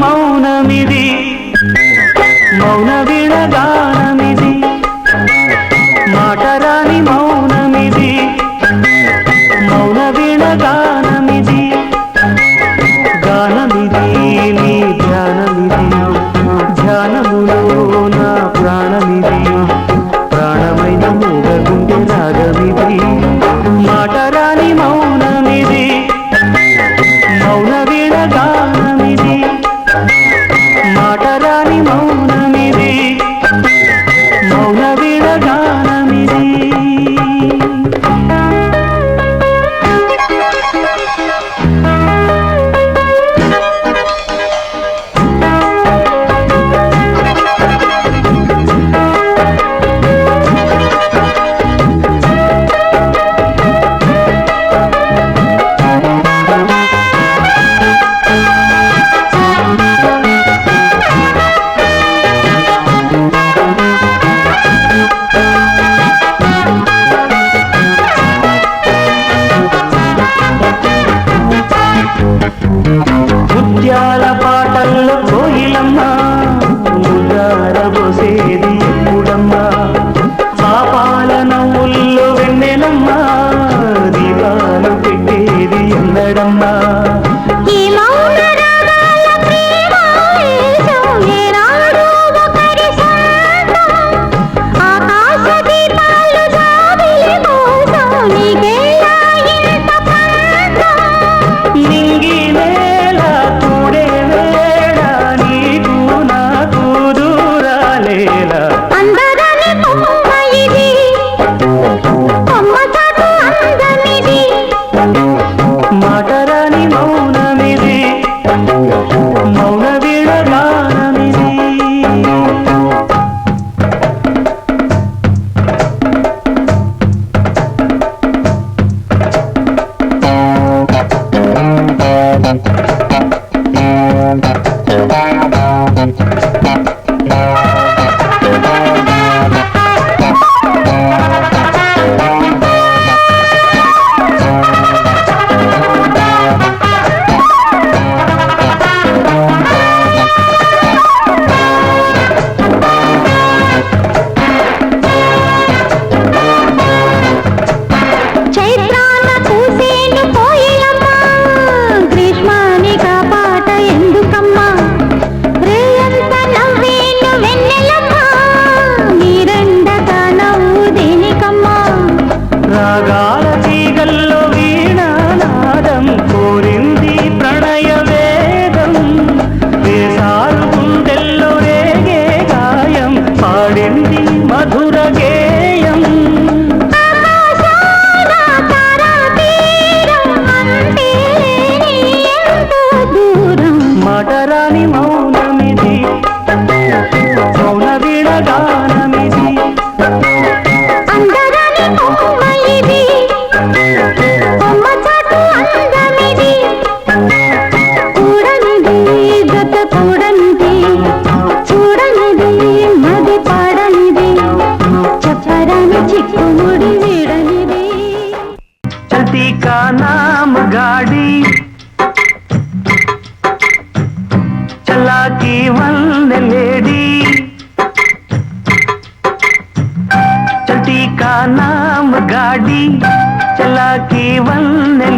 మౌనమిది మౌన విడగానమిది మాటరాని మౌనమిది మౌన విడగానమిది గానమిది నీ ధ్యానమిది ధ్యానములో నా ప్రాణమిది ప్రాణమైన మూగగుండె రాగమిది మాటరాని మౌనమిది మౌన విడగానమిది మాటరాని మౌనమిది మౌన విడగానమిది ముత్యాల పాటల్లో కోయిలమ్మా ముద్దారబోసేది ఎప్పుడమ్మా ఆ పాల నవ్వుల్లో వెన్నెలమ్మా దీపాలు పెట్టేది ఎన్నడమ్మా మాటరాని మౌనమిది మౌన విడగానమిది రాగాల తీగల్లో వీణానాదం కోరింది ప్రణయ వేదం వేసారు గుండెల్లో రేగే గాయం పాడింది మధుర గేయం మాటరాని మౌనమిది మౌన విడగానమిది चलती का नाम गाड़ी चला की वन लेडी चलती का नाम गाड़ी चला की वन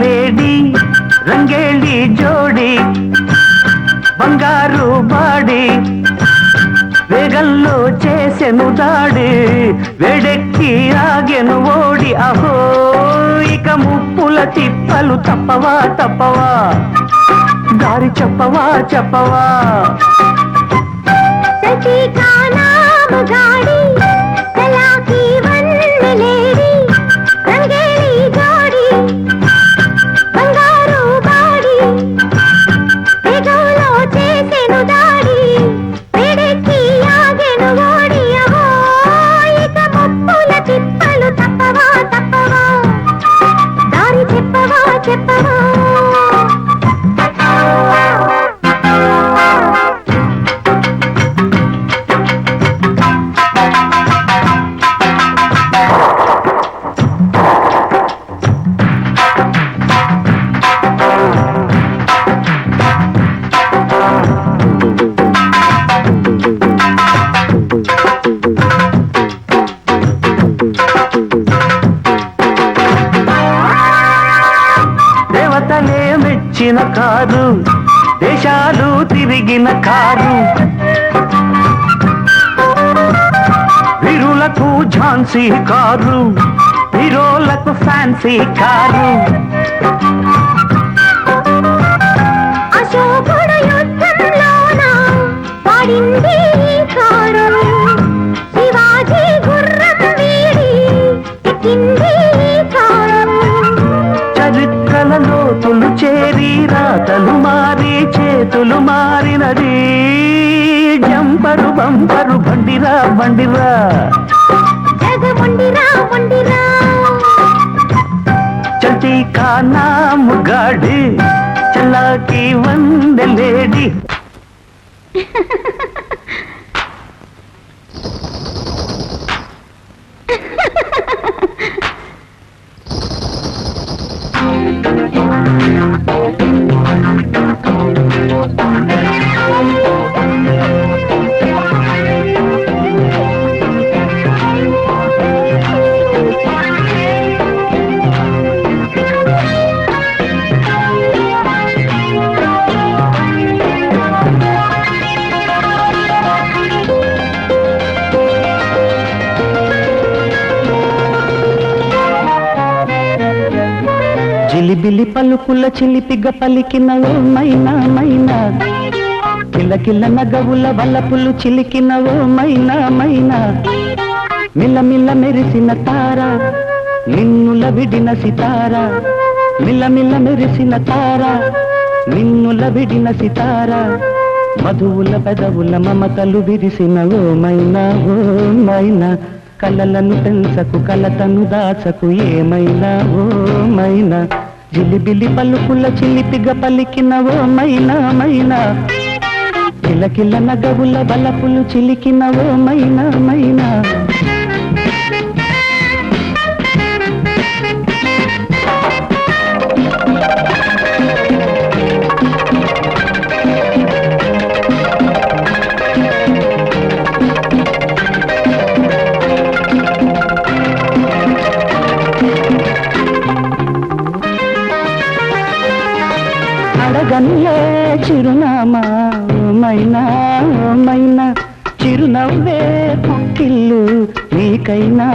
लेडी रंगेली जोड़ी బంగారు బాడి వేగంలో చేసెను దాడి వేడెక్కి ఆగెను ఓడి అహో ఇక ముప్పుల తిప్పలు తప్పవా తప్పవా దారి చెప్పవా చెప్పవా కారు దేశాలు తిరిగిన కారు వీరులకు ఝాన్సీ కారు హీరోలకు ఫ్యాన్సీ కారు అశోకుడు యుద్ధంలోన వాడింది కారు శివాజీ గుర్రం వీడి ఎక్కింది కారు చరిత్రలలో తులు చేరి రాతలు మారి చేతులు మారినది జంపరు బంపరు బండిరా బండిరా జగముండిరా ముండిరా चलती का नाम गाड़ी चला की वंदे लेडी జిలిబిలి పలుకుల చిలిపిగ పలికిన ఓ మైనా మైనా కిలకిల నగవుల వలపులు చిలికిన ఓ మైనా మైనా మిల్లమిల్ల మెరిసిన తార నిన్నుల విడిన సితార మిల్లమిల్ల మెరిసిన తార నిన్నుల విడిన సితార మధువుల పెదవుల మమతలు విరిసిన ఓ మైనా కలలను పెంచకు కలతను దాచకు ఏమైనా ఓ మైనా జిలిబిలి పలుకుల చిలిపిగ పలికిన ఓ మైనా కిలకిల నగవుల బలపులు చిలికిన ఓ మైనా అడగన్లే చిరునామా మైనా చిరునవ్వే పుట్టిల్లు నీకైనా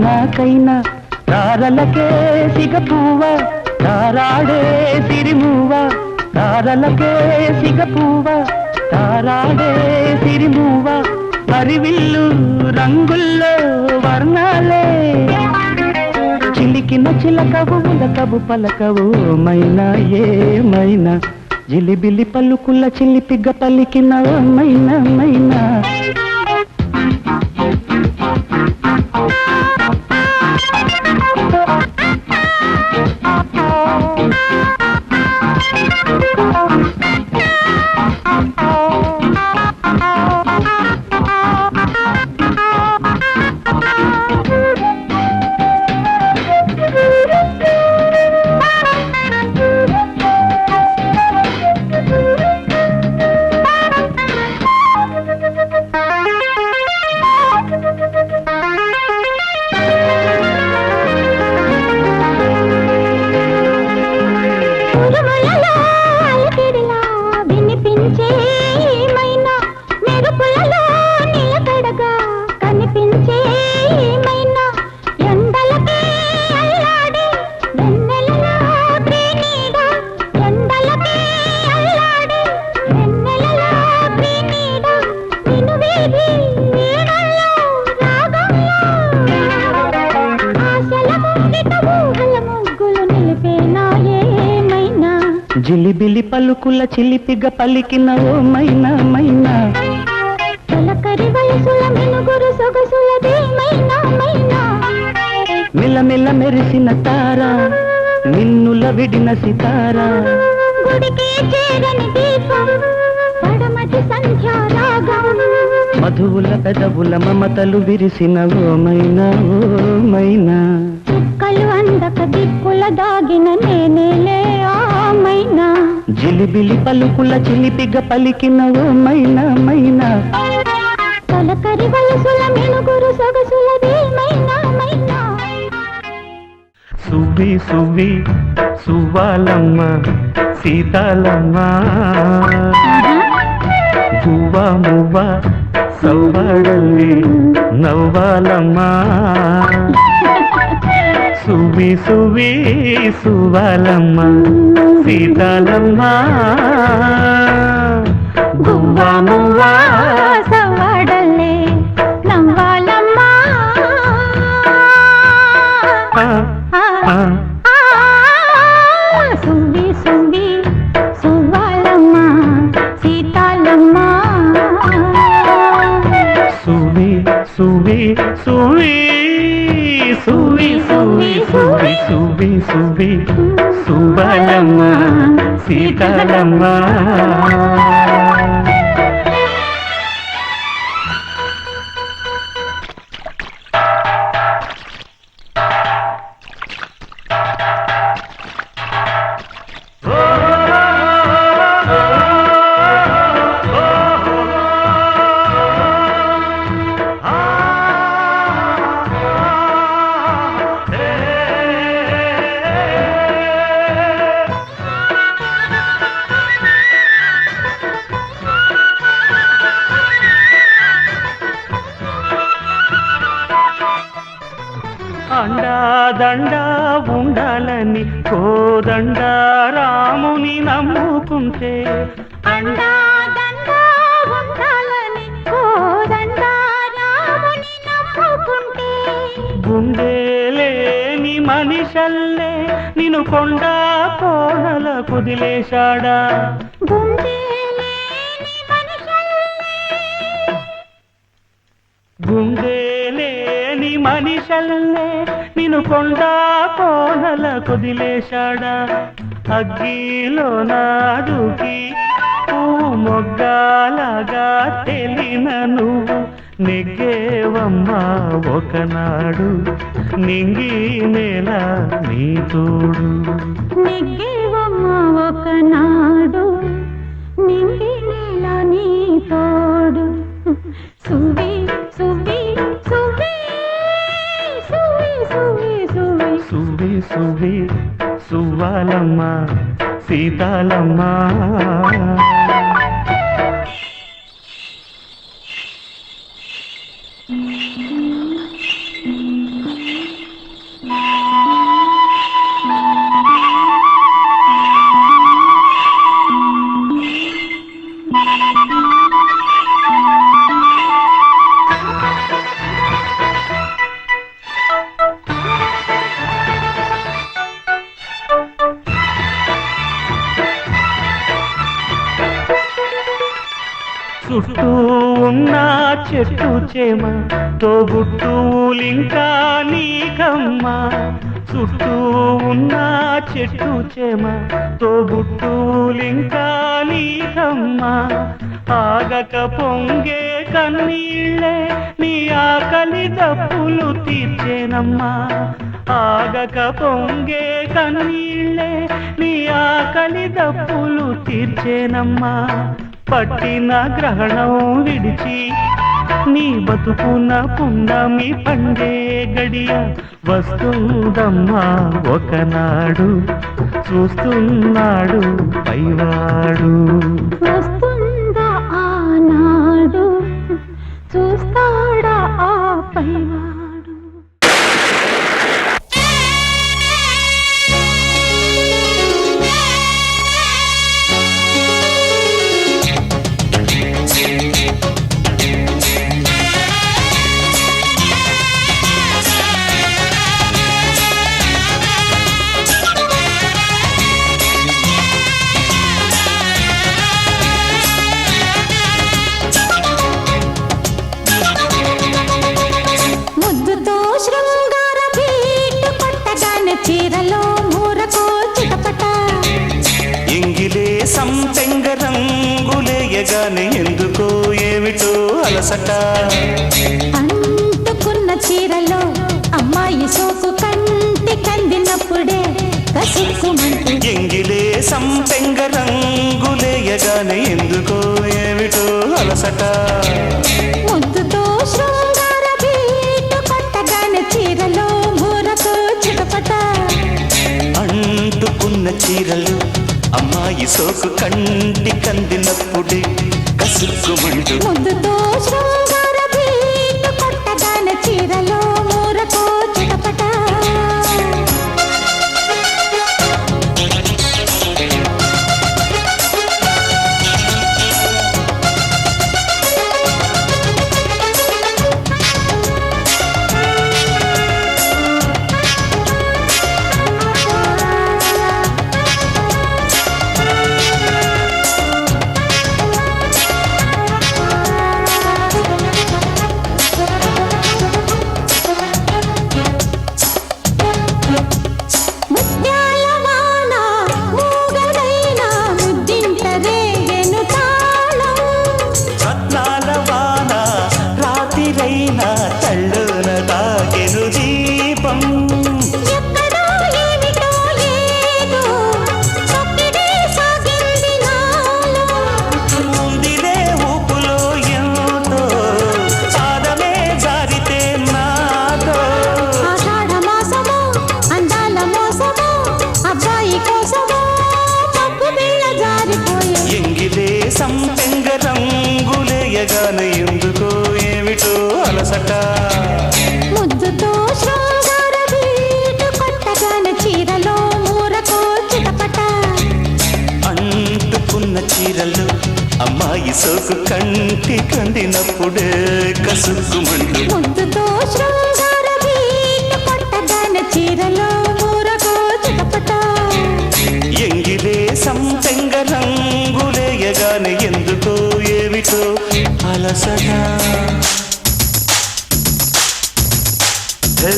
నాకైనా తారలకే సిగపువ్వ తారాడే సిరిమువ్వ తారలకే సిగపువ్వ తారాడే సిరిమువ్వ పరివిల్లు రంగుల్లో వర్ణాలే చిలికిన చిలకవు ఉలకవు పలకవు మైనా ఏమైనా జిలిబిలి పలుకుల చిలిపిగ పలికిన ఓ మైనా జిలిబిలి పలుకుల చిలిపిగ పలికిన ఓ మైనా తలకరి వయసుల మెనుగురు సొగసులదే మైనా మిల్లమిల్ల మెరిసిన తార నిన్నుల విడిన సితార గుడికి చేరని దీపం పడమటి సంధ్యా రాగం మధువుల పెదవుల మమతలు విరిసిన ఓ మైనా చుక్కలు అందక దిక్కుల దాగిన నేనేలే ఆ మైనా జిలిబిలి పలుకుల చిలిపిగ పలికిన ఓ మైనా తలకరి వయసుల మెనుగురు సొగసులదే మైనా సువ్వి సువ్వి సువ్వాలమ్మ సీతాలమ్మ గువ్వ మువ్వ సవ్వాడల్లి నవ్వాలమ్మ సువ్వి సువ్వి సువ్వాలమ్మ సీతాలమ్మ గువ్వ మువ్వ సవ్వాడల్లే నవ్వాలమ్మ సువ్వి సువ్వి సువ్వాలమ్మ సీతాలమ్మ సువ్వి సువ్వి సువ్వి సువ్వి సువ్వి సువ్వి సువ్వి సువ్వి సువ్వాలమ్మ సీతాలమ్మ అండాదండా ఉండాలని కోదండ రాముని నమ్ముకుంటే అండాదండా ఉండాలని కోదండ రాముని నమ్ముకుంటే గుండెలేని మనిషల్లే నిన్ను కొండ కోనల కుదిలేశాడా గుండెలేని మనిషల్లే నిన్ను కొండ కోనల కుదిలేశాడా అగ్గిలో నాడుకి పువ్వు మొగ్గాలాగా తెలిన నువ్వు నెగ్గేవమ్మా ఒకనాడు నింగి నేల నీ తోడు నెగ్గేవమ్మా ఒకనాడు నింగి నేల నీ తోడు సువ్వి సువ్వి సువ్వి సువ్వి సువ్వి సువ్వి సువ్వి సువ్వి సువ్వాలమ్మ సీతాలమ్మ చుట్టూ ఉన్న చెట్టు చేమ తోబుట్టులింకా నీకమ్మ చుట్టూ ఉన్న చెట్టు చేమ తోబుట్టులింకా నీకమ్మ ఆగక పొంగే కన్నీళ్ళే నీ ఆకలి దప్పులు తీర్చేనమ్మా ఆగక పొంగే కన్నీళ్ళే నీ ఆకలి దప్పులు తీర్చేనమ్మా పట్టిన గ్రహణం విడిచి నీ బతుకున పుండమి పండే గడియ వస్తుందమ్మా ఒకనాడు చూస్తున్నాడు పైవాడు వస్తుందా ఆనాడు చూస్తాడా ఆ పైవాడు చీరలో మూరకో చిటపట ఎంగిలే సంపెంగ రంగులేయగానే ఎందుకో ఏమిటో అలసట అంటుకున్న చీరలో అమ్మాయి సోకు కంటి కందినప్పుడే కసుక్కుమంటూ ఎంగిలే సంపెంగ రంగులేయగానే ఎందుకో ఏమిటో అలసట ముద్దుతో శృంగార బీటు కొట్టగానే చీరలో మూరకో చిటపట అంటుకున్న చీరలు అమ్మాయి సోకు కంటి కందినప్పుడే కసుక్కుమంటూ ముద్దుతో శృంగార బీటు కొట్టగాన చీరలో మూరకో చిటపట ముత్యాల వాన మూగదైన ముద్దింట రేగెను తాళం రత్నాల వాన రాతిరైనా తళ్ళున తాగెను దీపం ఎక్కడో ఏమిటో ఏదో చొక్కిడే సాగింది నాలో ముందిలే ఊపులో ఎంతో సాదమే జారితే నాతో ఆషాఢ మాసమో అందాల మోసమో అబ్బాయి కోసమో పప్పు బిళ్ళ జారిపోయే ఎంగిలే సంపెంగ రంగులేయగాన ఎందుకో ఏమిటో అలసట ముద్దుతో శృంగార బీటు కొట్టగాన చీరలో మూరకో చిటపట అంటుకున్న చీరలు అమ్మాయి సోకు కంటి కందినప్పుడే కసుక్కుమంటూ ముద్దుతో శృంగార బీటు కొట్టగాన చీరలో మూరకో చిటపట ఎంగిలే సంపెంగ రంగులేయగాన ఎందుకో ఏమిటో అలసట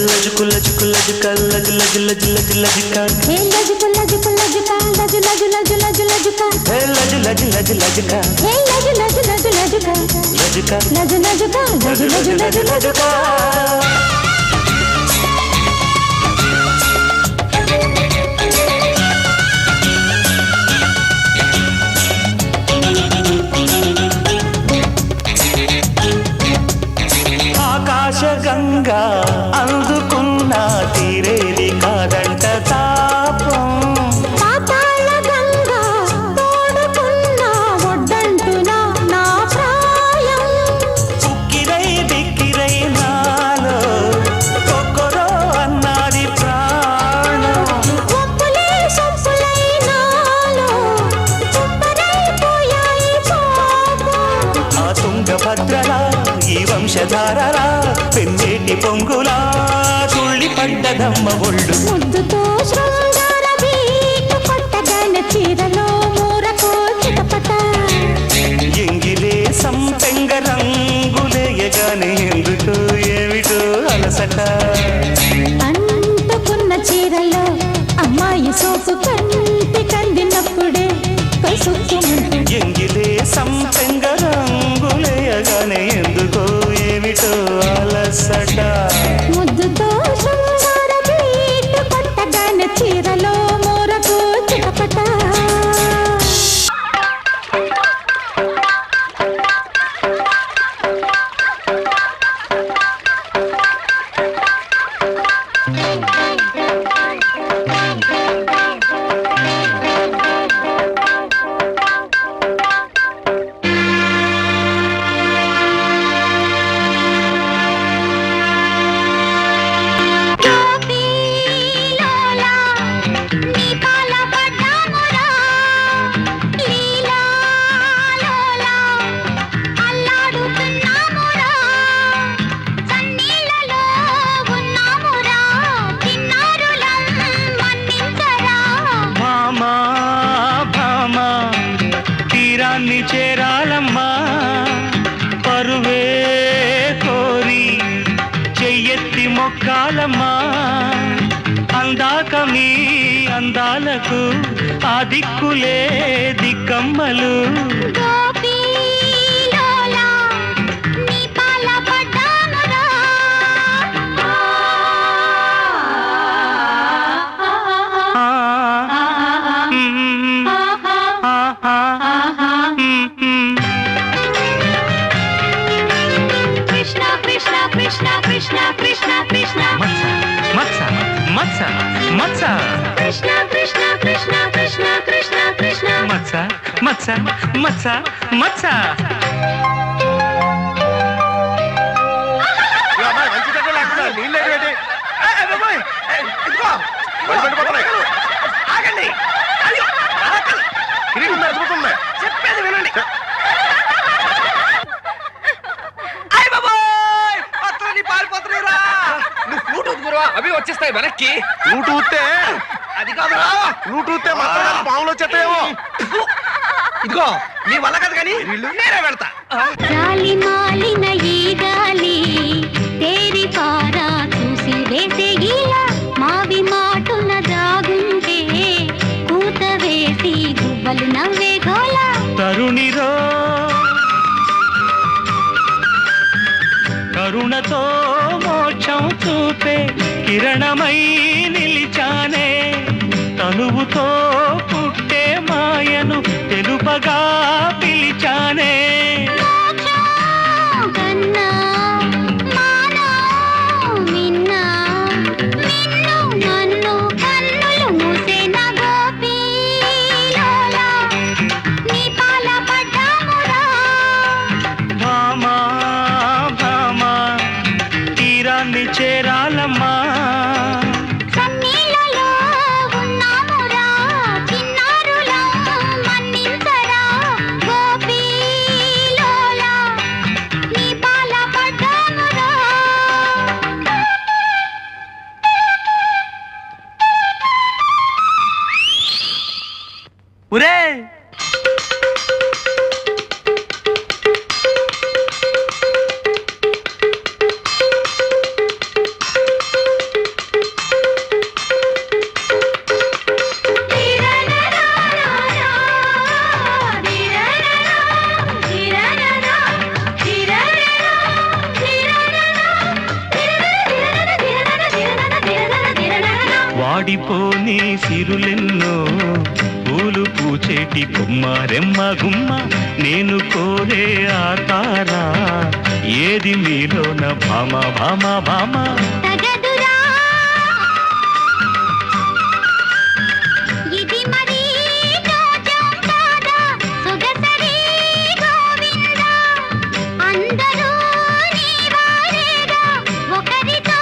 లజుకు లజుకు లజుక లజు లజు లజు లజు లజుక హే లజుకు లజుకు లజుక లజు లజు లజు లజు లజుక లజు లజు లజు లజుక హే లజు లజు లజు లజుక లజుక లజు లజుక లజు లజు లజు లజుక ఆకాశ గంగా అందుకున్న తీరేది కాదంట తాపం పాతాళ గంగా తోడుకున్న ఒడ్డంటున నా ప్రాయం ఉక్కిరై దిక్కిరై నాలో కొక్కరో అన్నది ప్రాణం ఒప్పులే సొప్పులై నాలో చుప్పరైపోయాయి పాపం ఆ తుంగభద్రలా ఈ వంశధారలా పెన్నేటి పొంగులా తుళ్ళి పడ్డదమ్మ ఒళ్ళు ముద్దుతో శృంగార బీటు కొట్టగాన చీరలో మూరకో చిటపట ఎంగిలే సంపెంగ రంగులేయగానే ఎందుకో ఏమిటో అలసట అంటుకున్న చీరలో అమ్మాయి సోకు కంటి కందినప్పుడే కసుక్కుమంటూ ఎంగిలే సంపెంగ రంగులేయగానే ఎందుకో ఏమిటో అలసట ముద్దుతో శృంగార బీటు కొట్టగాన చీరలో మూరకో చిటపట గోపీలోలా నీ పాల పడ్డామురా లీలాలోలా అల్లాడుతున్నామురా సన్నీళ్ళలో ఉన్నామురా తిన్నారులం మన్నించరా మామా భామా తీరాన్ని చేరాలమ్మా పరువే కోరి చెయ్యెత్తి మొక్కాలమ్మా అందాక మీ అందాలకు ఆ దిక్కులే దిక్కమ్మలు గోపీలోలా నీ పాల పడ్డామురా ఆ, మ్మ్, ఆహా, మ్మ్. కృష్ణ కృష్ణ కృష్ణ కృష్ణ కృష్ణ కృష్ణ మత్స మత్స మత్స మత్స కృష్ణ కృష్ణ కృష్ణ మచ్చ మచ్చ మచ్చ. చెప్పేది వినండి. అవి వచ్చేస్తాయి వెనక్కి. నువ్వు ఊతే అది కాదురా, నువ్వు ఊతే మాత్రం పాములు వచ్చేస్తాయేమో. ఇదిగో నీ వల్ల కదా కానీ నేనే వెళ్తా. గాలి మాలిన ఈ గాలి తేరి పారా చూసి వేసే గీలా మావి మాటున దాగుంటే కూత వేసి గువ్వలు నవ్వే గోలా. తరుణిరో కరుణతో మోక్షం చూపే కిరణమై నిలిచానే. తనువుతో పుట్టే మాయను తెలుపగా పిలిచానే. కన్నా మానా మిన్నా మిన్ను నన్ను కన్నులు మూసేన గోపీలోలా నీ పాల పడ్డామురా. భామా భామా తీరాన్ని చేరాలమ్మా. సన్నీలలో ఉన్నామురా చిన్నారులా మన్నించరా గోపీలోలా నీ పాల పడ్డామురా. ఒరే వాడిపోని సిరులెన్నో పూలు పూచేటి కొమ్మ రెమ్మ గుమ్మ నేను కోరే ఆతారా ఏది మీలోన భామ భామ భామ. తగదురా ఇది మరి రోజం కాదా సొగసరి గోవిందా అందరూ నీ వారేగా ఒకరితో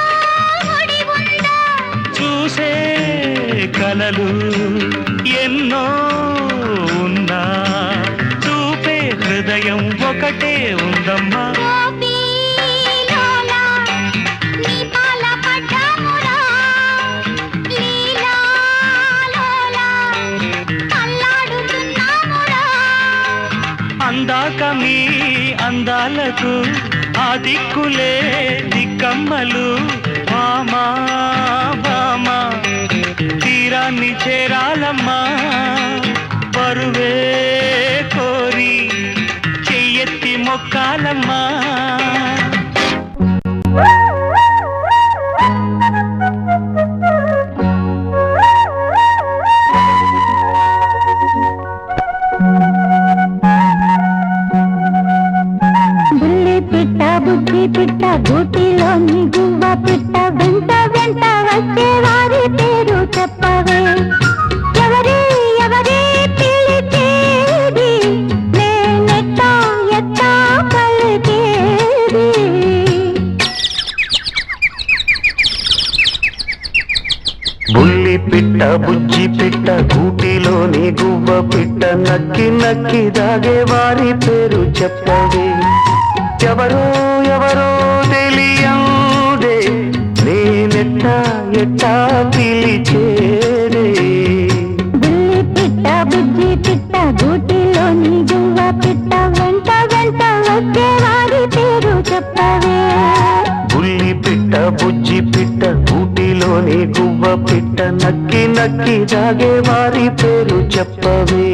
ముడి ఉందా. చూసే కలలు ఎన్నో ఉన్నా చూపే హృదయం ఒకటే ఉందమ్మా. గోపీలోలా నీ పాల పడ్డామురా లీలాలోలా అల్లాడుతున్నామురా. అందాక మీ అందాలకు ఆ దిక్కులే దిక్కమ్మలు. భామా భామా తీరాన్ని చేరాలమ్మా. పరువే కోరి చెయ్యెత్తి మొక్కాలమ్మా. బుల్లి పిట్ట బుద్ధి పిట్ట గూటిలోని గువ్వ పిట్ట వెంట వెంట వచ్చే వారి పేరు చెప్పవే. ఎవరి ఎవరి పిలిచేది నేనెట్టా ఎట్టా పలికేది. బుల్లి పిట్ట బుజ్జి పిట్ట గూటిలోని గువ్వ పిట్ట నక్కి నక్కి దాగే వారి పేరు చెప్పవే. ఎవరో ఎవరో తెలియదే నేనెట్టా ఎట్టా పిలిచేదే. బుల్లి పిట్ట బుజ్జి పిట్ట గూటిలోని గువ్వ పిట్ట వెంట వెంట వచ్చే వారి పేరు చెప్పవే. బుల్లి పిట్ట బుజ్జి పిట్ట గూటిలోని గువ్వ పిట్ట నక్కి నక్కి దాగే వారి పేరు చెప్పవే.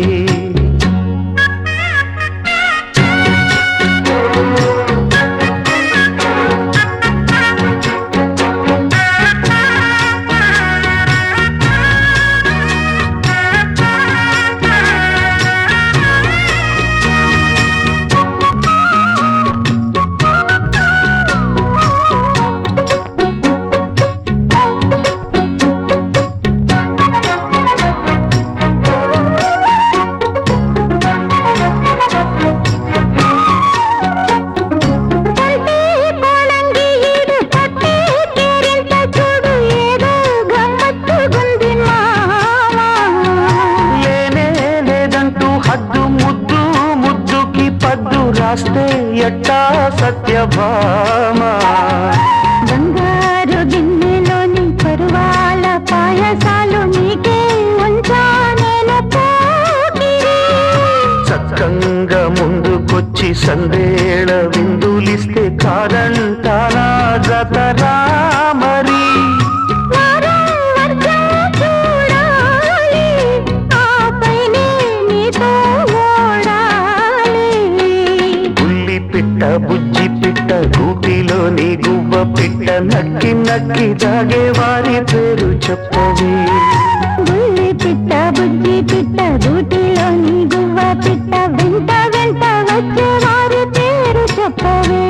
ఉంటే ఎట్టా సత్యభామ బంగారు గిన్నెలోని పరువాల పాయసాలు నీకే ఉంచా నేను పోకిరి. చక్కంగా ముందుకొచ్చి సందేళ విందులిస్తే కాదంటానా జతరా మరి వారం వర్గం చూడాలి, ఆపైనే నీతో ఓడాలి. ఉల్లి పిట్ట బుజ్జి పిట్ట గూటిలోని గువ్వ పిట్ట నక్కి నక్కి దాగే వారి పేరు చెప్పవి బుల్లి పిట్ట బుజ్జి పిట్ట గూటిలోని గువ్వ పిట్ట వెంట వెంట వచ్చే వారి పేరు చెప్పవే.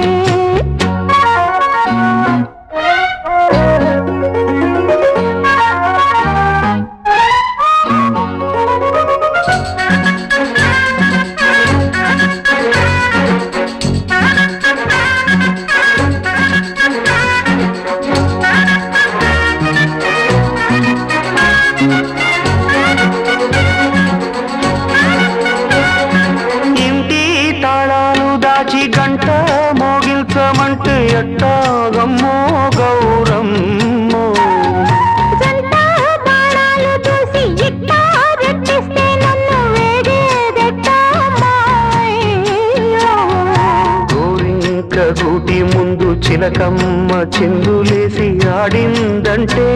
ఇంటి తాళాలు దాచి గంట మోగిల్చమంటే ఎట్టాగమ్మో గౌరమ్మో జంట బాణాలు చూసి ఇట్టా రెట్టిస్తే నన్ను వేగేదెట్టమ్మాయ్యో. గోరింక గూటి ముందు చిలకమ్మ చిందులేసి ఆడిందంటే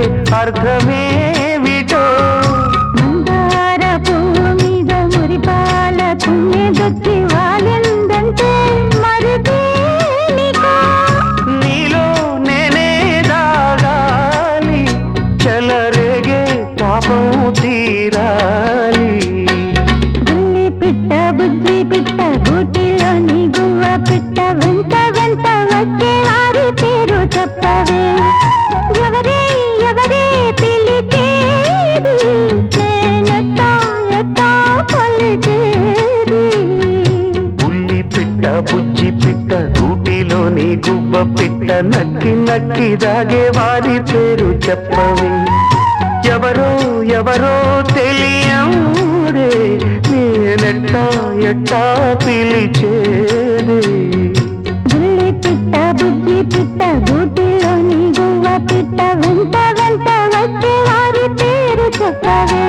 అర్థమేమిటో మందార పువ్వు మీద మురిపాల పుణ్యదొచ్చి వాలిందంటే మరి దేనికో. నీలో నేనే దాగాలి చెలరేగే పాపం తీరాలి బుల్లి పిట్ట బుజ్జి పిట్ట గూటిలోని గువ్వ పిట్ట వెంట వెంట వచ్చే వారి పేరు చెప్పవే. ఎవరే ఎవరే పిలిచేది, నేనెట్టా ఎట్టా పలికేది. ఉల్లి పిట్ట బుజ్జి పిట్ట గూటిలోని గువ్వ పిట్ట నక్కి నక్కి దాగే వారి పేరు చెప్పవి ఎవరో ఎవరో తెలియరే నేనెట్టా ఎట్టా పిలిచేది బుల్లి పిట్ట బుజ్జి పిట్ట గూటిలోని గువ్వ పిట్ట వెంట వెంట వచ్చే వారి పేరు చెప్పవే.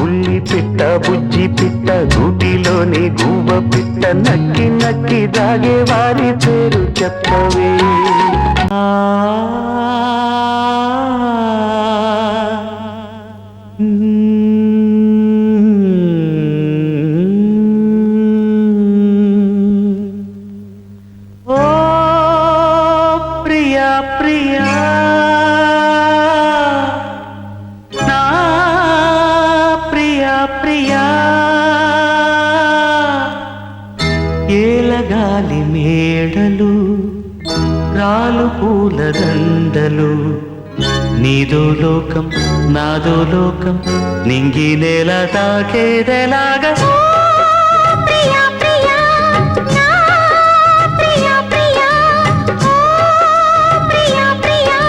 ఉల్లి పిట్ట బుజ్జి పిట్ట గూటిలోని గువ్వ పిట్ట నక్కి నక్కి దాగే వారి పేరు చెప్పవే ఓ ప్రియా ప్రియా నా ప్రియా ప్రియా ఏలగాలి మేడలు రాలు పూల దండలు నీదో లోకం నాదో లోకం నింగి నేల తాకేదెలాగా ప్రియా ప్రియా నా ప్రియా ప్రియా, ఓ ప్రియా ప్రియా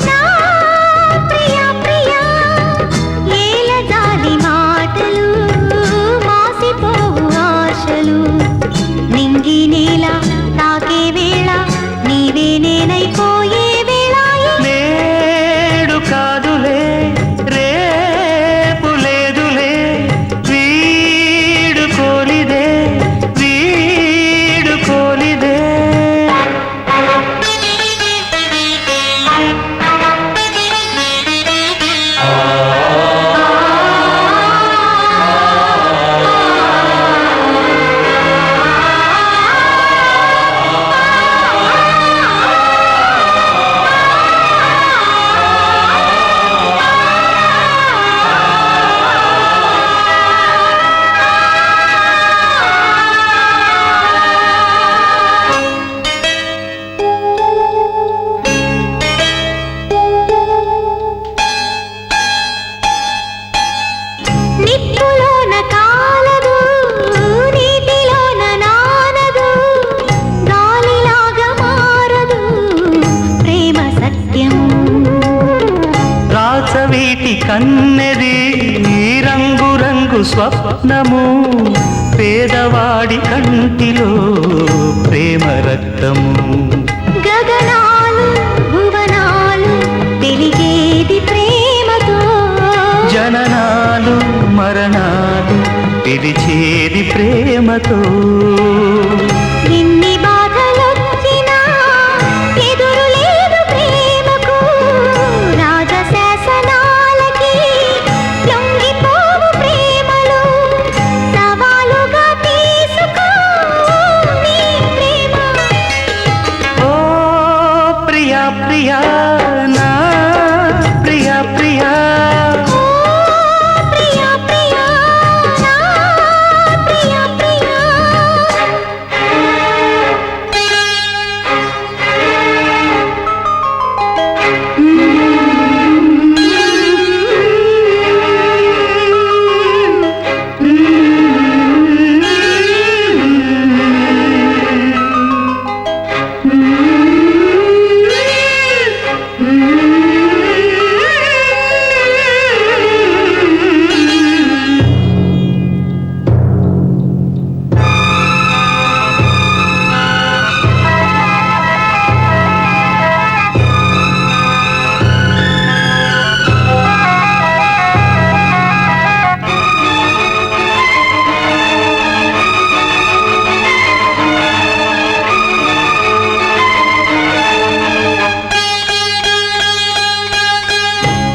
నా ప్రియా ప్రియా. ఏలగాలి మాటలు మాసిపోవు ఆశలు, నింగి నేల తాకే వేళ నీవే నేనైపోయే వేళ. నేడు కాదులే రేపు లేదులే వీడు కోలిదే వీడు కోలిదే నిప్పులోన కాలదు, నీటిలోన నానదు, గాలిలాగా మారదు ప్రేమ సత్యము. రాచవీటి కన్నెది రంగు రంగు స్వప్నము పేదవాడి కంటిలో ప్రేమ రక్తము. గగనాలు భువనాలు వెలిగేది ప్రేమతో, జననాలు మరణాలు పిలిచేది ప్రేమతో. ఎన్ని బాధలొచ్చినా ఎదురు లేదు ప్రేమకు, రాజశాసనాలకి లొంగిపోవు ప్రేమలు, సవాలుగా తీసుకో నీ ప్రేమ. ఓ ప్రియా ప్రియా నా ప్రియా ప్రియా, ఓ ప్రియా ప్రియా నా ప్రియా ప్రియా.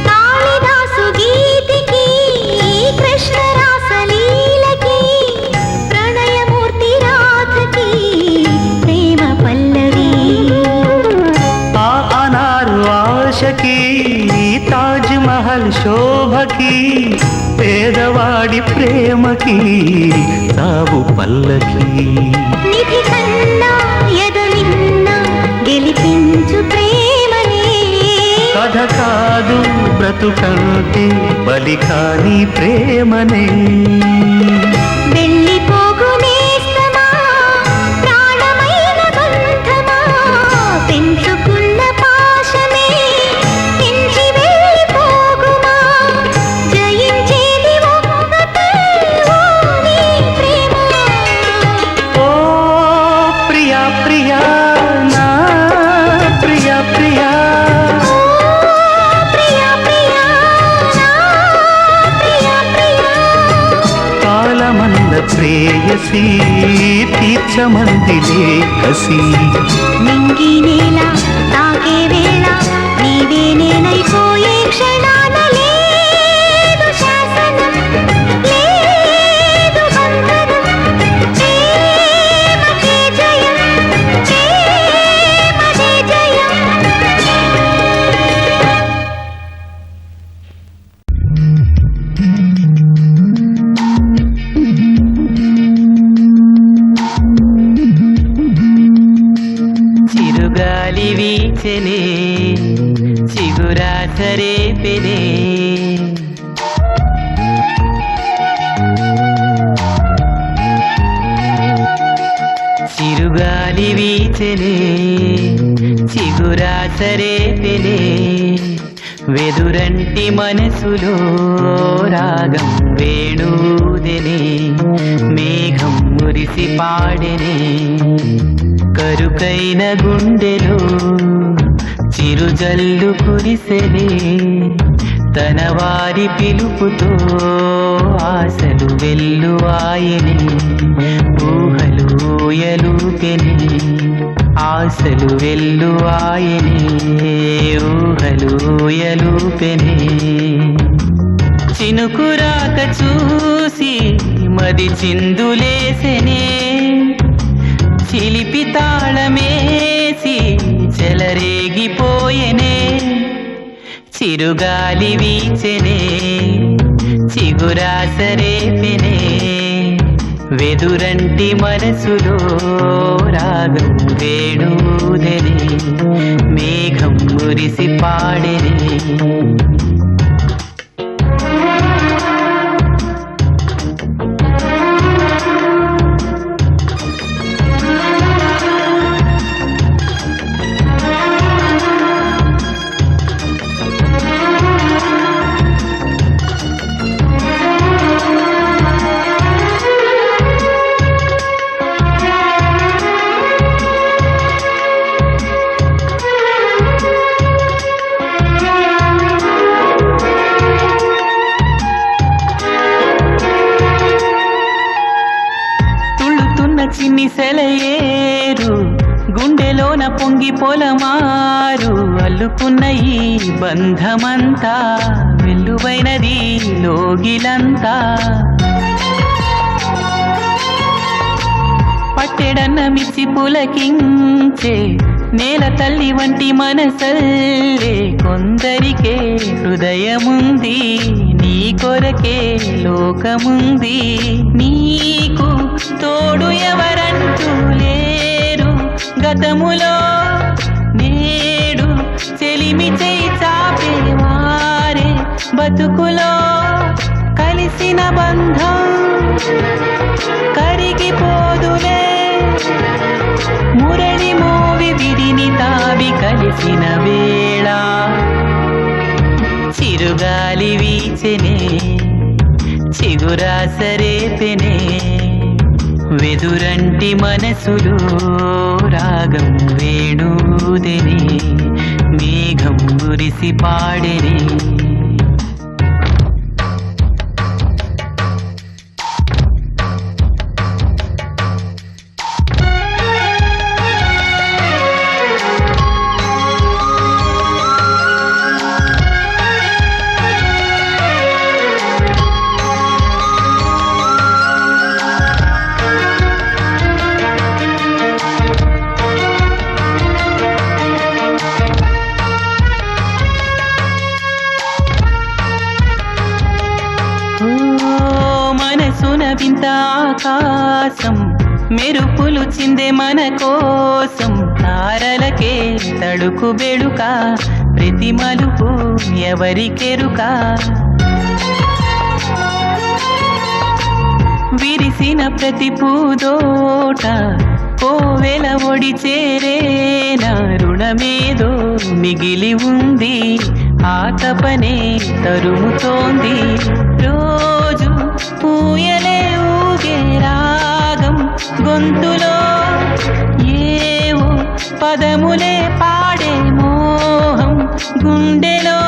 కాళిదాసు గీతికి కృష్ణ రాసలీలకి, ప్రణయమూర్తి రాధకి ప్రేమ పల్లవి. ఆ అనారు ఆశకి తాజ్ మహల్ శోభకి, పేదవాడి ప్రేమకి సాగు పల్లకి. నిధి కన్నా ఎదలిన్న గెలిపించు ప్రేమనే, కథ కాదు బ్రతుకంటే బలి కాని ప్రేమనే. వెళ్ళిపోగు నేస్తమా ప్రాణమైన బంధమా, పెంచుకున్న పాశమే పెంచి వెళ్ళిపోగుమా, జయించేది ఒక్కటే ఓ నీ ప్రేమ. ఓ ప్రియా ప్రియా నా ప్రియా ప్రియా, ఓ ప్రియా ప్రియా నా ప్రియా ప్రియా. కాలమంద ప్రేయసి తీర్చమందిలే కసి. నింగి నేల తాకే వేళ నీవే నేనైపోయే క్షణాన, లేదు శాసనం లేదు బంధనం, ప్రేమకే జయం ప్రేమదే జయం. చిరుగాలి వీచెనే చిగురాసరేపెనే, చిరుగాలి వీచెనే చిగురాసరేపెనే, వెదురంటి మనసులో రాగం వేణూదెనే, మేఘం మురిసి పాడెనే, కరుకైన గుండెలో చిరుజల్లు కురిసెనే, తన వారి పిలుపుతో ఆశలు వెల్లువాయనే, ఊహలు ఊయలూపెనే, ఆశలు వెల్లువాయనే, ఊహలు ఊయలూపెనే. చినుకురాక చూసి మది చిందులేసెనే, చిలిపి తాళమేసి చెలరేగిపోయెనే, చిరుగాలి వీచెనే చిగురాసరేపెనే, వెదురంటి మనసులో రాగం వేణూదెనే, మేఘం మురిసి పాడెనే. పొంగి పొలమారు అల్లుకున్న ఈ బంధమంతా వెల్లువైనది లోగిలంతా పట్టెడన్న మిచ్చి పులకించే నేల తల్లి వంటి మనసల్లే కొందరికే హృదయముంది నీ కొరకే లోకముంది నీకు తోడు ఎవరంటూ లేరు గతములో నేడు చెలిమి చేయి చాపేవారే బతుకులో కలిసిన బంధం కరిగిపోదులే మురళి మోవి విడిని తావి కలిసిన వేళ చిరుగాలి వీచెనే చిగురాసరేపెనే వెదురంటి మనసులో రాగం వేణూదెనే మేఘం మురిసి పాడెనే వింత ఆకాశం మెరుపులు చిందే మన కోసం తారలకే తడుకు బెడుక ప్రతి మలుపు ఎవరికెరుక విరిసిన ప్రతి పూదోట కోవెల ఒడి చేరేనా రుణమేదో మిగిలి ఉంది ఆ తపనే తరుముతోంది రోజు పూయలే ఊగే రాగం గొంతులో ఏవో పదములే పాడే మోహం గుండెలో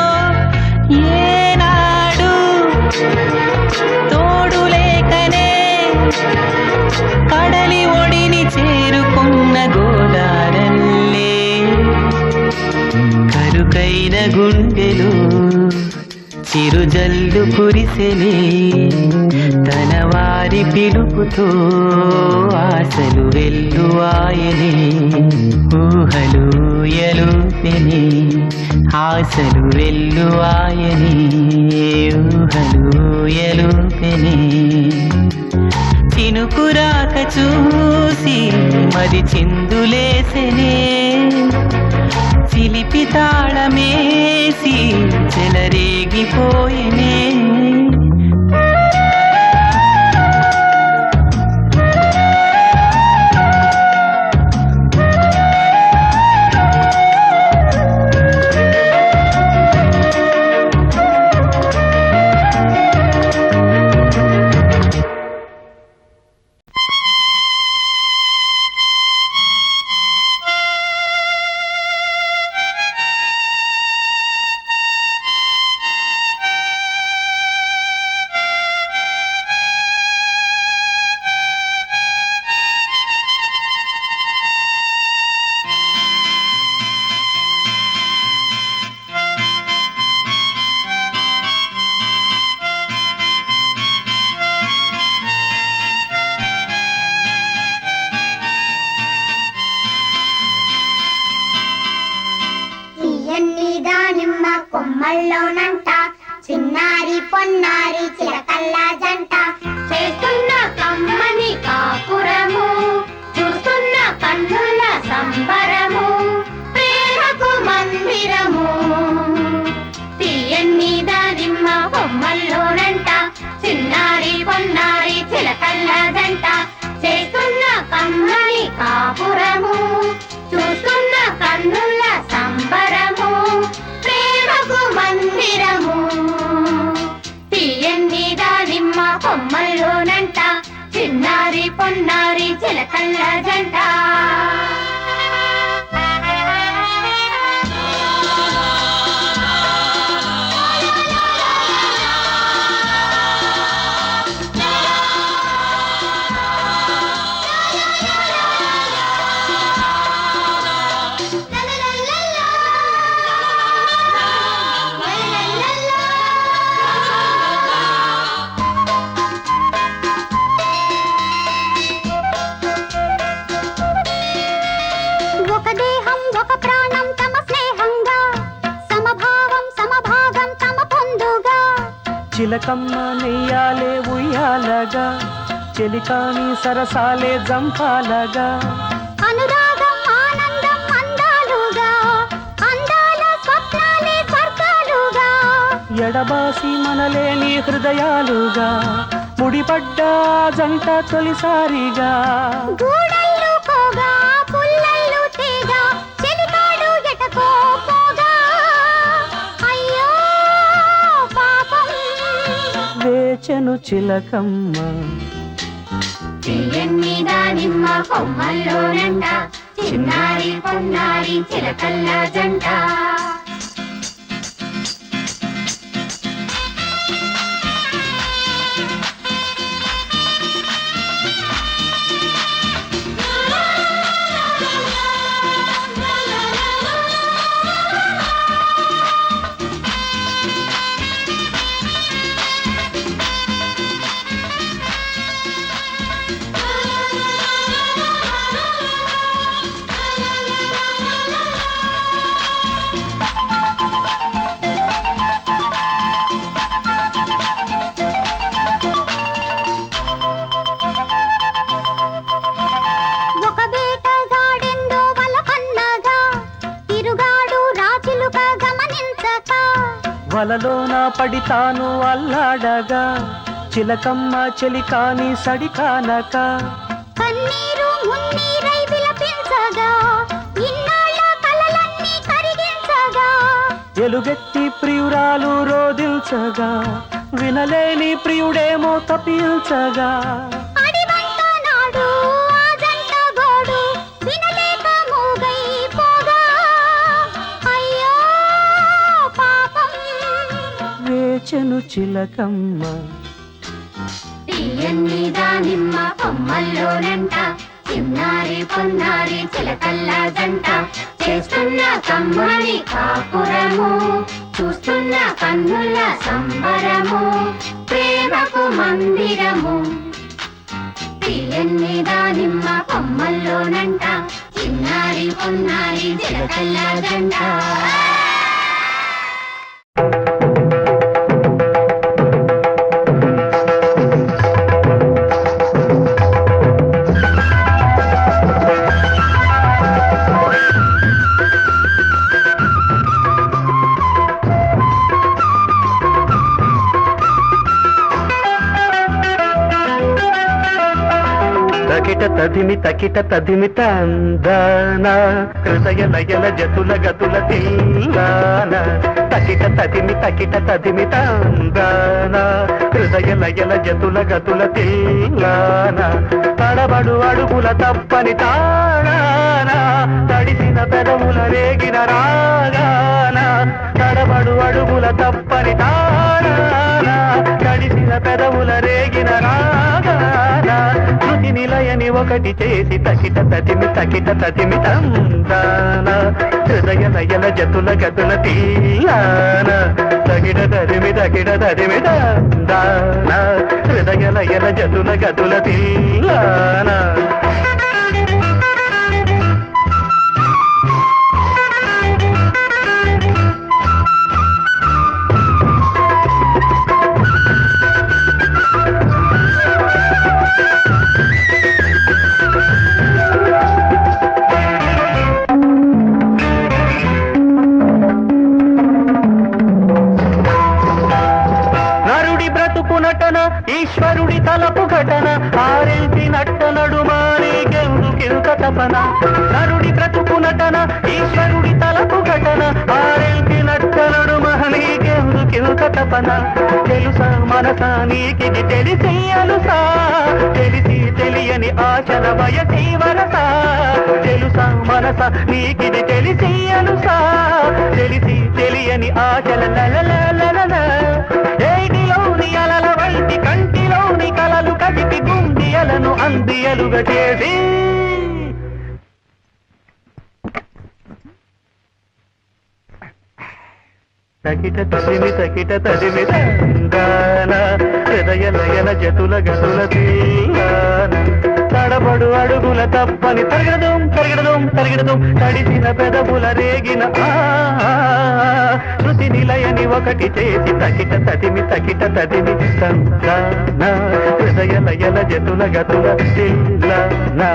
ఏనాడు తోడు లేకనే కడలి ఒడిని చేరుకున్న గోదారల్లే కరుకైన గుండెలు చిరుజల్లు కురిసెనే తన వారి పిలుపుతో ఆశలు వెల్లువాయనే ఊహలు ఎలుపెనే ఆశలు వెల్లువాయనే ఊహలు ఎలుపెనే చినుకురాక చూసి మరి చిందులేసెనే చిలిపి తాళమేసి చెలరేగిపోయినే కొమ్మల్లోనంట చిన్నారి పొన్నారి చిలకల్ల జంట చేస్తున్న కమ్మని కాపురము చూస్తున్న కన్నుల సంబరము ప్రేమకు మందిరము తీయన్ని దానిమ్మ కొమ్మల్లోనంట చిన్నారి పొన్నారి చిలకల్ల జంట చేస్తున్న కమ్మని కాపురము చూస్తున్న కన్నుల సంబరము ప్రేమకు మందిరము తీయన్ని దానిమ్మ కొమ్మల్లోనంట ప్రాణం ఒక ప్రాణం తమ స్నేహంగా సమభావం సమభాగం తమ పొందుగా చిలకమ్మ నెయ్యాలే ఉయ్యాలగా చెలికాని సరసాలే జంపాలగా అనురాగం ఆనందం అందాలుగా అందాల స్వప్నాలే స్వర్గాలుగా ఎడబాసి మనలేని హృదయాలుగా ముడిపడ్డ జంట తొలిసారిగా గూడళ్ళు పోగా పుల్లళ్ళు తేగా చెలికాడు ఎటకో పోగా అయ్యో పాపం వేచెను చిలకమ్మ తీయన్ని దానిమ్మ కొమ్మల్లోనంట చిన్నారి పొన్నారి చిలకల్ల జంట ఒక వేటగాడెందో వలకన్నగా తిరుగాడు రాచిలుక గమనించక వలలోన పడితాను అల్లాడగా చిలకమ్మ చెలికాని సడికానక కన్నీరు మున్నీరై విలపించగా ఇన్నాళ్ళ కలలన్నీ కరిగించగా ఎలుగెత్తి ప్రియురాలు రోదిల్చగా వినలేని ప్రియుడేమో తప్పించగా అడివంట నాడు ఆ జంట గోడు వినలేక మూగైపోగా అయ్యో పాపం వేచెను చిలకమ్మ తీయన్ని దానిమ్మ కొమ్మల్లోనంట చిన్నారి పొన్నారి చిలకల్ల జంట చేస్తున్న కమ్మని కాపురము చూస్తున్న కన్నుల సంబరము ప్రేమకు మందిరము తీయన్ని దానిమ్మ కొమ్మల్లోనంట చిన్నారి పొన్నారి చిలకల్ల జంట తకిట తదిమి తందాన హృదయ లయల జతుల గతుల తిల్లాన తకిట తదిమి తందాన హృదయ లయల జతుల గతుల తిల్లాన తడబడు అడుగుల తప్పని తాళాన తడిసిన పెదవుల రేగిన రాగాన తడబడు అడుగుల తప్పని తాళాన తడిసిన పెదవుల రేగిన రాగాన శృతి నిలయని ఒకటి చేసి తకిట తదిమి తందాన హృదయ లయల జతుల గతుల తీయాన తగిడ తదిమి తందాన హృదయ లయల జతుల గతుల తీయాన ఈశ్వరుడి తలపు ఘటన ఆరెంటి నట్ట నడుమాని గెందుకింత తపన నరుడి బ్రతుకు నటన ఈశ్వరుడి తలపు ఘటన ఆరెంటి నట్ట నడుమాని గెందుకింత తపన తెలుసా మనసా నీకిది తెలిసి అలుసా తెలిసి తెలియని ఆచర వయసి వరస తెలుసా మనసా నీకిది తెలిసి అలుసా తెలిసి తెలియని ఆచల లలలలల ఏటిలోని అలల వైటి కంటిలోని కలలు కదిపి గుండియలను అందియలుగా చేసి తకిట తదిమి తందాన హృదయ లయల జతుల గతుల తీయాన తడబడు అడుగుల తప్పని తరగడదం తరగడదం తరగడదం తడిసిన పెదవుల రేగిన శృతి నిలయని ఒకటి చేసి తకిట తదిమి సంతాన హృదయ లయల జతుల గతుల జిల్లనా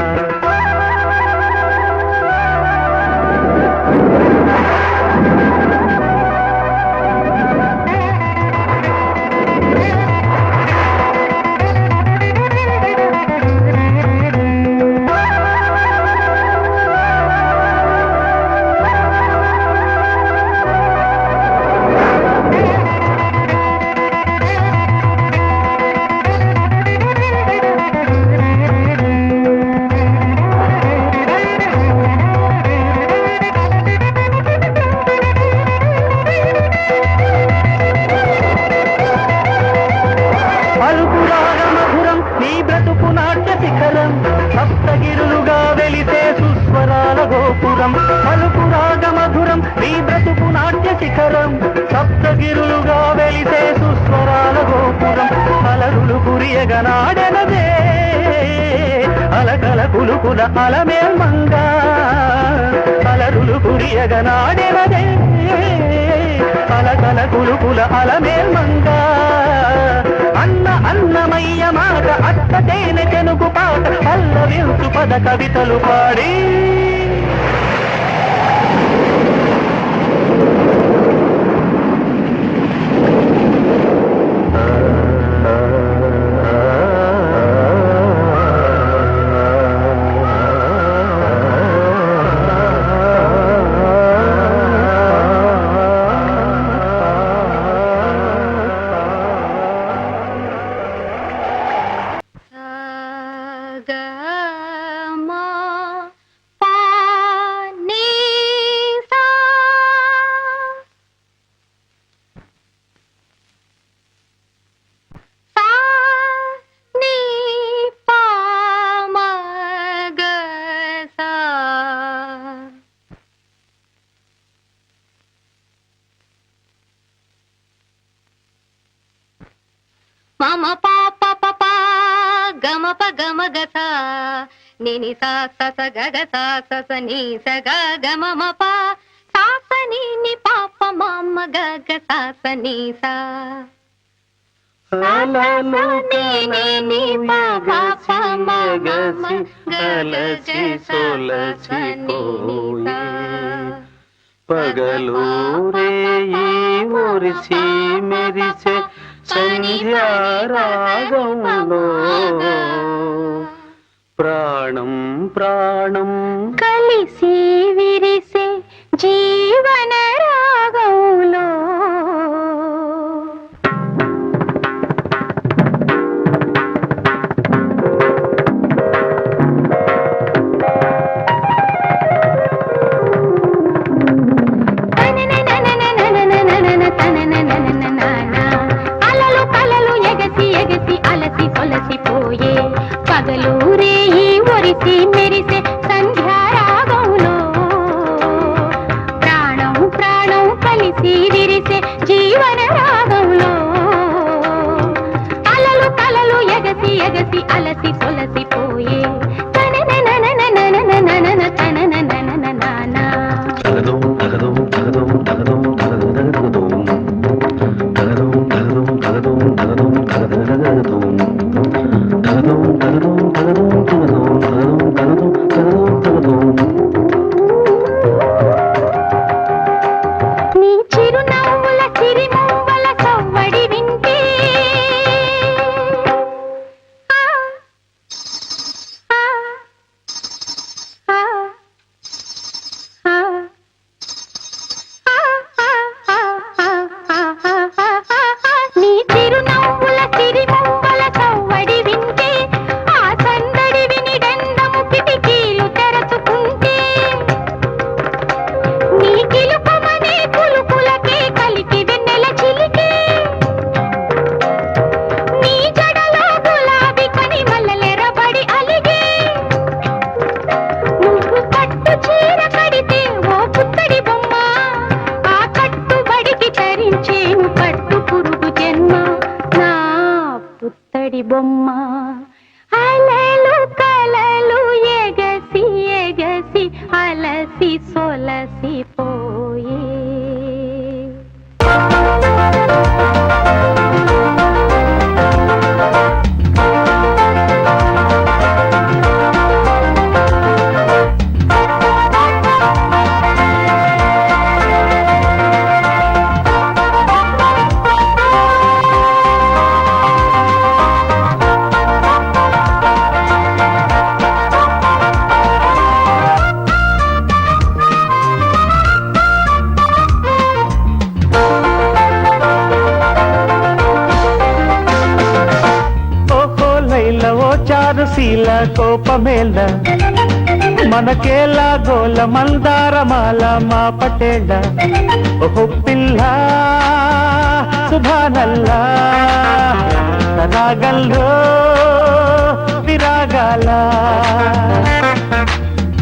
సప్తగిరులుగా వెలిసే సుస్వరాల గోపురం పలుకు రాగ మధురం నీ బ్రతుకు నాట్య శిఖరం సప్తగిరులుగా వెలిసే సుస్వరాల గోపురం అలరులు కురియగనాడెనదే అలకల కులుకుల అలమేల్మంగా అలరులు కురియగనాడెనదే అలకల కులుకుల అలమేల్మంగా అన్నమయ్య మాట అత్త తేనె తెనుగు పాట పల్లవించు పద కవితలు పాడి మమ పాప పప గమ ప గమ గస నిని సా స గగ సా స ని స గ గ మమ ప సా స ని ని పాప మమ గగ సా స ని సా ని పా ప మమ గలసి సోలసి కోయి పగలు రేయి మురిసి మెరిసే సంధ్యారాగంలో ప్రాణం ప్రాణం కలిసి విరిసే జీవన రాగంలో అలసిపోయే పగలు రేయి ఒరిసి మెరిసే సంధ్యారాగంలో ప్రాణం ప్రాణం కలిసి విరిసే జీవన రాగంలో అలలు కలలు ఎగసి ఎగసి అలసి సొలసిపోయే నీ చిరునా సొలసి సొలసి పోయే చారుశీల కోపమేళ మనకేలా గోల మందారమాల మా పటేళ ఓహో పిల్ల సుభానల్లా రాగల్లో విరాగాల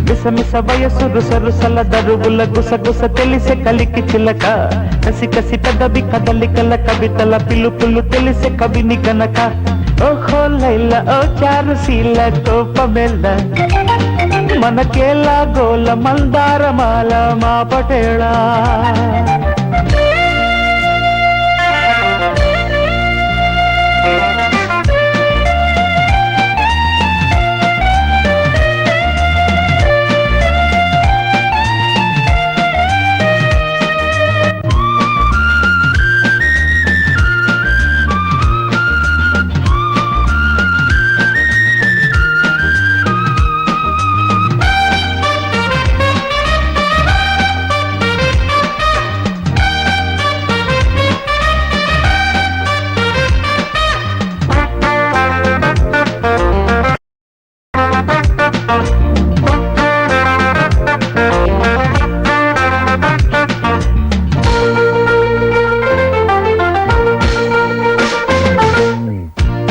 మిసమిస వయసు రుసరుసల దరుగుల గుసగుస తెలిసే కలికి చిలక కసి కసి పెదవి కదలికల కవితల పిలుపులు తెలిసే కవిని గనక ఓహో లైల ఓ చారుశీల కోపమెల్ల మనకేలా గోల మందారమాల మా పటేళ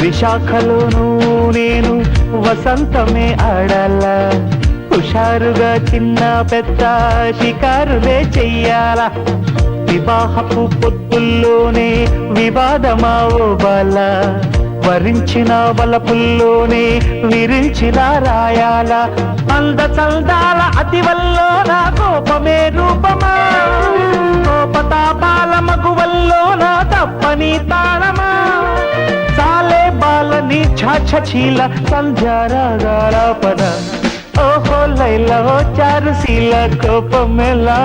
విశాఖలోనూ నేను వసంతమే ఆడాల హుషారుగా చిన్న పెద్ద షికారులే చెయ్యాల వివాహపు పొత్తుల్లోనే వివాదమా ఓ బాల వరించిన వలపుల్లోనే విరించిన రాయాల అంద చల్దాల అతివల్లో నా కోపమే రూపమా కోపతాపాల మగువల్లో నా తప్పని తాళమా చాలే బాలని ఛాఛీల సంధ్యారాగారాపన ఓహో లైల ఓ చారుశీల కోపమెలా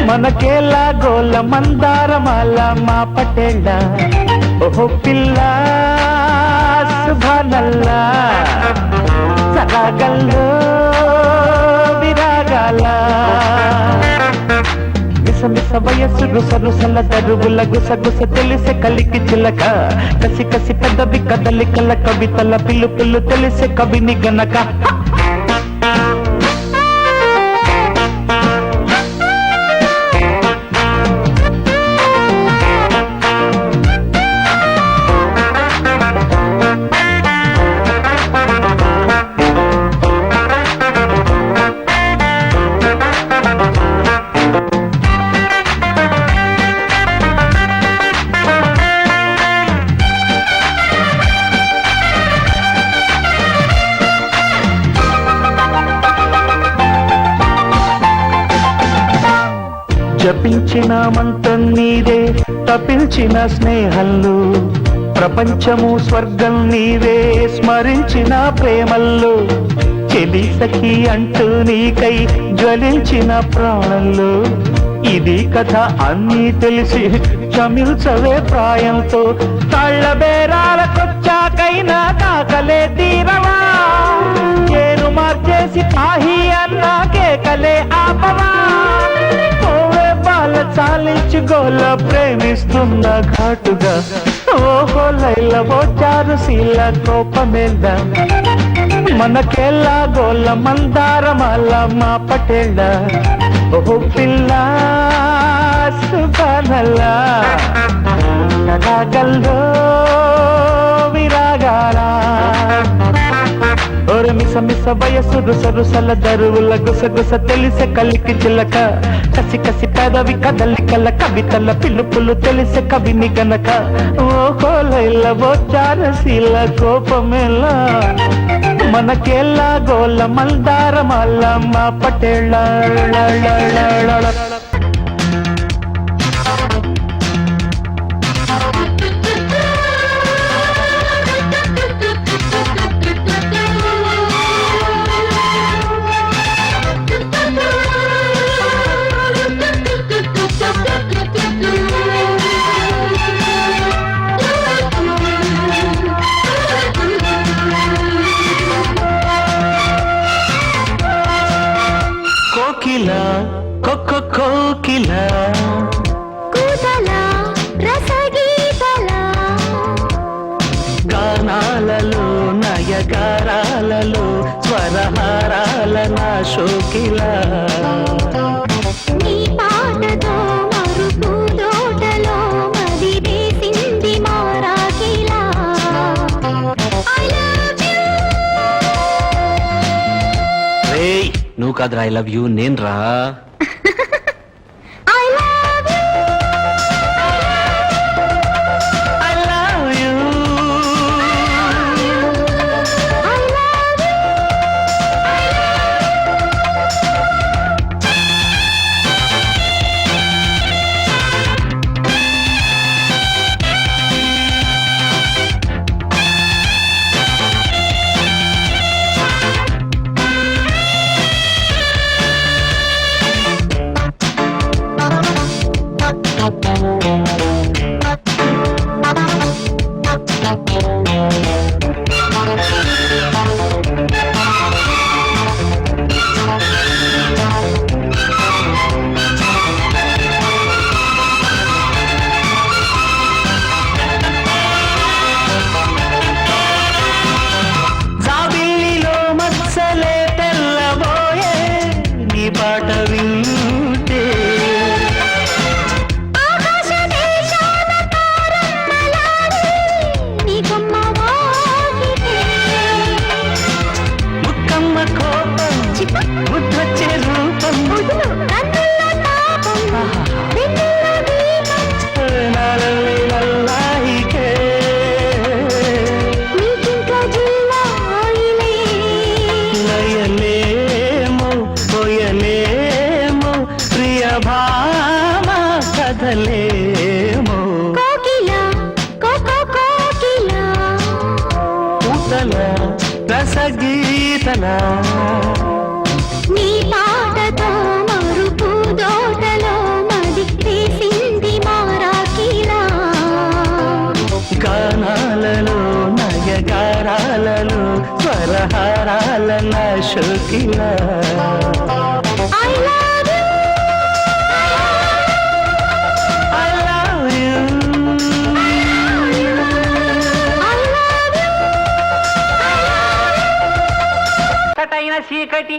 మనకేలా గోల మందారమాల మా పటేళ ఓహో పిల్ల సుభానల్లా సరాగల్లో విరాగాల మిసమిస వయసు రుసరుసల దరుగుల గుసగుస తెలిసే కలికి చిలక కసి కసి పెదవి కదలికల కవితల పిలుపులు తెలిసే కవిని గనక జపించిన మంత్రం నీదే తపించిన స్నేహంలో ప్రపంచము స్వర్గం నీవే స్మరించిన ప్రేమల్లో చెలి సఖి అంటూ నీకై జ్వలించిన ప్రాణంలో ఇది కథ అన్నీ తెలిసి చమిల్చవే ప్రాయంతో కళ్ళ బేరాలకొచ్చాకైనా కాకలే తీరవా చేరు మార్చేసి పాహి అన్నా కేకలే ఆపవా చాలించుగోల ప్రేమిస్తున్న ఘాటుగా ఓహో లైల ఓ చారుశీల కోపమేళ మనకేలా గోల మందారమాల మా పటేళ ఓహో పిల్ల సుభానల్లా రాగల్లో విరాగాల ఓర మిస మిస వయసు రుసరుసల దరువుల గుసగుస తెలిసే కలికి చిలక కసి కసి పెదవి కదలికల కవితల పిలుపులు తెలిసే కవిని గనక ఓహో లైల ఓ చారుశీల కోపమేలా మనకేళ్ళ గోల మల్దార మల్లమ్మ పటేళ్ళ కోకిల కోకిల కూతల రసగీతల గానాలలో నయగారాలలో స్వరహారాల నా శోకిల నీ పాటతో మరుపు తోటలో మది వేసింది మారాకిలా I love you. రేయ్ నువ్వు కాదురా ఐ లవ్ యూ నేను రా I love you. I love you. I love you. జాబిల్లిలో మత్సలే తెల్లబోయే నీ పాట వింటే ఆకాశ దేశాల తారమ్మలాడి నీ కొమ్మ వాకితే ముక్కమ్మ కోపం ముద్దొచ్చే రూపం వదులు కన్నుల తాపం వెన్నెల దీపం నాలల్లి నల్లాయికే నీకింక జిల్లాయిలే లయలేమో పోయలేమో ప్రియ భామ కథలేమో కోకిల కోకిల పూతల రసగీతల నీ పాటతో మరుపు దోటలో మది వేసింది మారాకిలా గానాలలో నయగారాలలో స్వరహారాల నా శోకిల I love you. I love you. I love you. చటైన చీకటి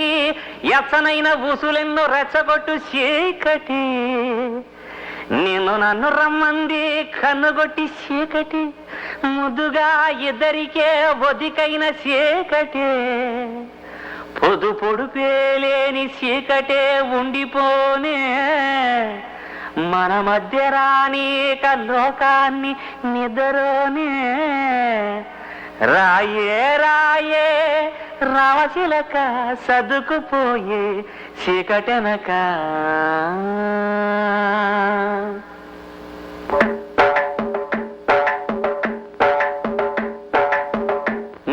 ఎచ్చనైన ఊసులెన్నో రెచ్చగొట్టు చీకటి నిన్ను నన్ను రమ్మంది కన్నుగొట్టి చీకటి ముద్దుగా ఇద్దరికే ఒదికైన చీకటి పొదు పొడుపేలేని చీకటే ఉండిపోనే మన మధ్య రానీక లోకాన్ని నిద్రనే రాయే రాయే రావశిలక సదుకుపోయే చీకటెనక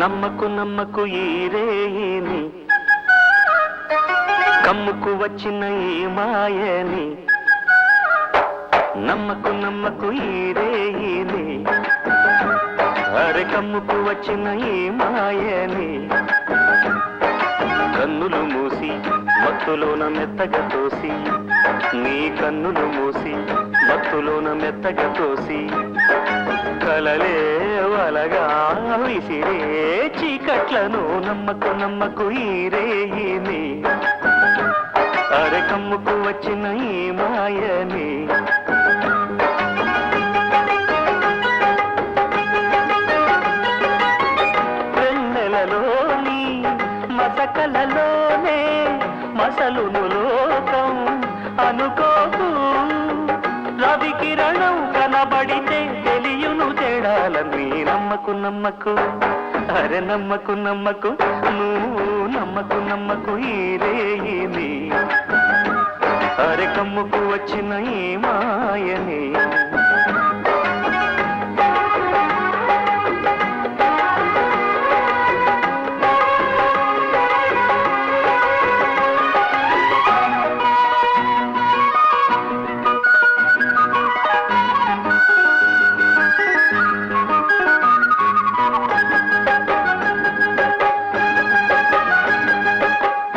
నమ్మకు ఈ రేయిని కమ్ముకు వచ్చిన ఈ మాయని నమ్మకు ఈ రేయిని అరే కమ్ముకు వచ్చిన ఈ మాయని కన్నులు మూసి మత్తులోన మెత్తగా తోసి నీ కన్నులు మూసి మత్తులోన మెత్తగా తోసి కలలే వలగా విసిరే చీకట్లను నమ్మకు ఈ రేయిని అరే కమ్ముకు వచ్చిన ఈ మాయని వెన్నెలలోని మసకలలోనే మసలును లోకం అనుకోకు రవి కిరణం కనబడితే తెలియును తేడాలని నమ్మకు అరే నమ్మకు నమ్మకు నువ్వు నమ్మకు నమ్మకు ఈ రేయిని అరే కమ్ముకు వచ్చిన ఈ మాయని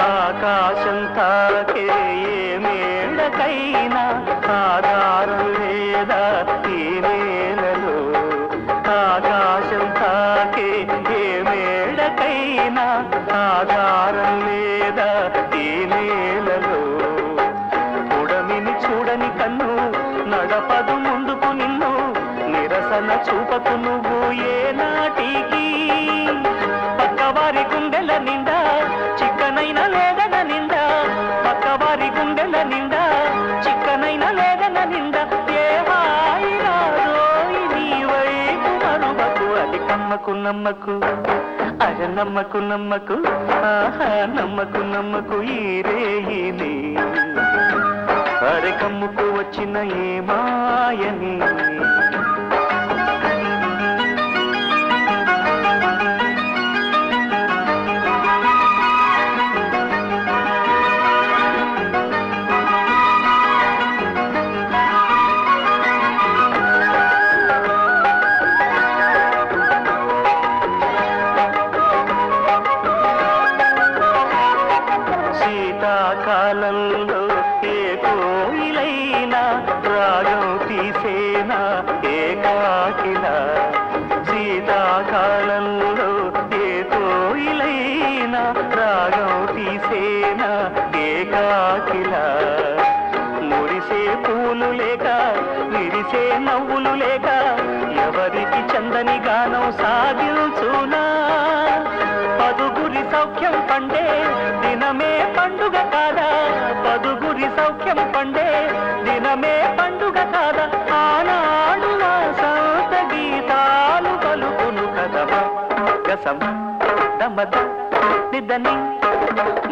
ఆకాశం తాకే ఏ మేడకైనా ఆధారం లేదా ఈ నేలలో ఆకాశం తాకే ఏ మేడకైనా ఆధారం లేదా ఈ నేలలో ఉడమిని చూడని కన్ను నడపదు ముందుకు నిన్ను నిరసన చూపకు నువ్వు ఏ నాటికి పక్కవారి గుండెల నిండా చిక్కనైన లేదన నిండా పక్కవారి గుండెల నిండా చిక్కనైన లేదన నిండా ఏ హాయి రాదోయి నీ వైపు మరువకు అది కమ్మకు నమ్మకు అరే నమ్మకు నమ్మకు ఆహా నమ్మకు నమ్మకు ఈ రేయిని అరే కమ్ముకు వచ్చిన ఏ మాయని శీతాకాలంలో ఏ కోయిలైనా రాగం తీసేనా ఏకాకిలా శీతాకాలంలో ఏ కోయిలైనా రాగం తీసేనా ఏకాకిలా మురిసే పూలు లేక విరిసే నవ్వులు లేక ఎవరికి చందని గానం సాగించునా పదుగురి సౌఖ్యం పండే దినమే పండుగ కాదా పదుగురి సౌఖ్యం పండే దినమే పండుగ కాదా ఆనాడు వసంత గీతాలు పలుకును కదమ గసమ దమద నిదని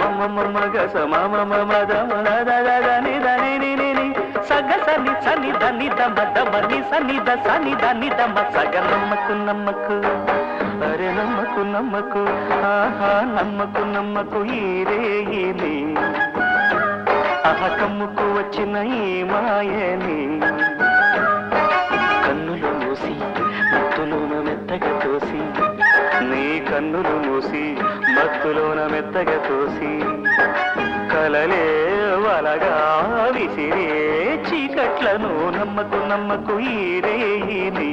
మమ మమ గస మమ మమ దమ దని దని ని సగసని సని దని దమ దమని సని ద సని దని దమ సగ నమ్మకు నమ్మకు అరే నమ్మకు నమ్మకు ఆహా నమ్మకు నమ్మకు ఈ రేయిని ఆహా కమ్ముకు వచ్చిన ఈ మాయని కన్నులు మూసి మత్తులోన మెత్తగా తోసి నీ కన్నులు మూసి మత్తులోన మెత్తగా తోసి కలలే వలగా విసిరే చీకట్లను నమ్మకు నమ్మకు ఈ రేయిని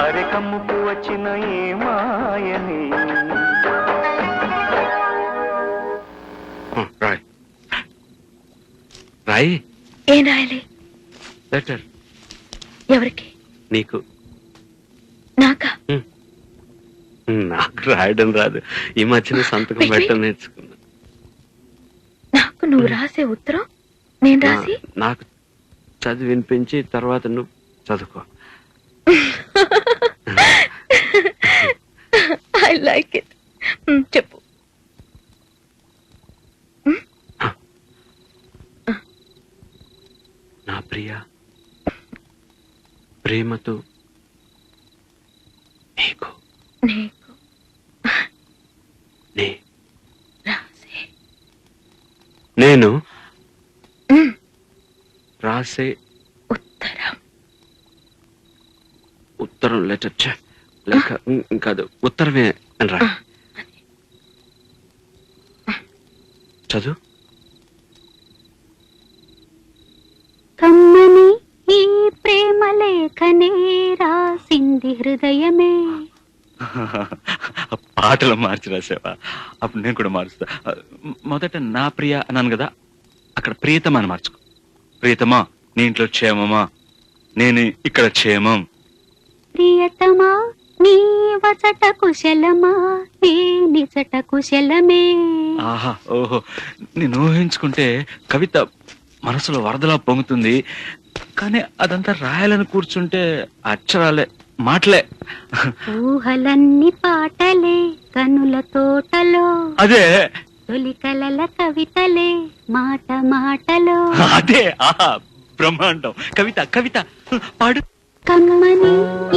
అరే కమ్ముకు వచ్చిన ఈ మాయని రాయ్ రాయ్ ఏం రాయాలి లెటర్ ఎవరికి నీకు నాకా నాకు రాయడం రాదు ఈ మధ్యన సంతకం పెట్టడం నేర్చుకున్నా నాకు నువ్వు రాసే ఉత్తరం నేను రాసి నాకు చదివి వినిపించి తర్వాత నువ్వు చదువుకో ఐ లైక్ ఇట్ చెప్పు నా ప్రేమతో నీకు నీకు రాసే నేను రాసే ఉత్తరం లెటర్ లేక కాదు ఉత్తరమే అని రా చదువు కమ్మని ఈ ప్రేమ లేఖనే రాసింది హృదయమే పాటలు మార్చి రాసావా అప్పుడు నేను కూడా మారుస్తా మొదట నా ప్రియ అన్నాను కదా అక్కడ ప్రియతమా అని మార్చుకో ప్రియతమా నీ ఇంట్లో క్షేమమా నేను ఇక్కడ క్షేమం ప్రియతమా నీ వచట కుశలమా నీ నిజట కుశలమే ఆహా ఓహో నేను ఊహించుకుంటే కవిత మనసులో వరదలా పొంగుతుంది కానీ అదంతా రాయాలని కూర్చుంటే అక్షరాలే మాటలే. ఊహలన్నీ పాటలే కనుల తోటలో, అదే తొలి కలల కవితలే మాట మాటలో. అదే ఆహా బ్రహ్మాండం. కవిత కవిత పాడు. కమ్మని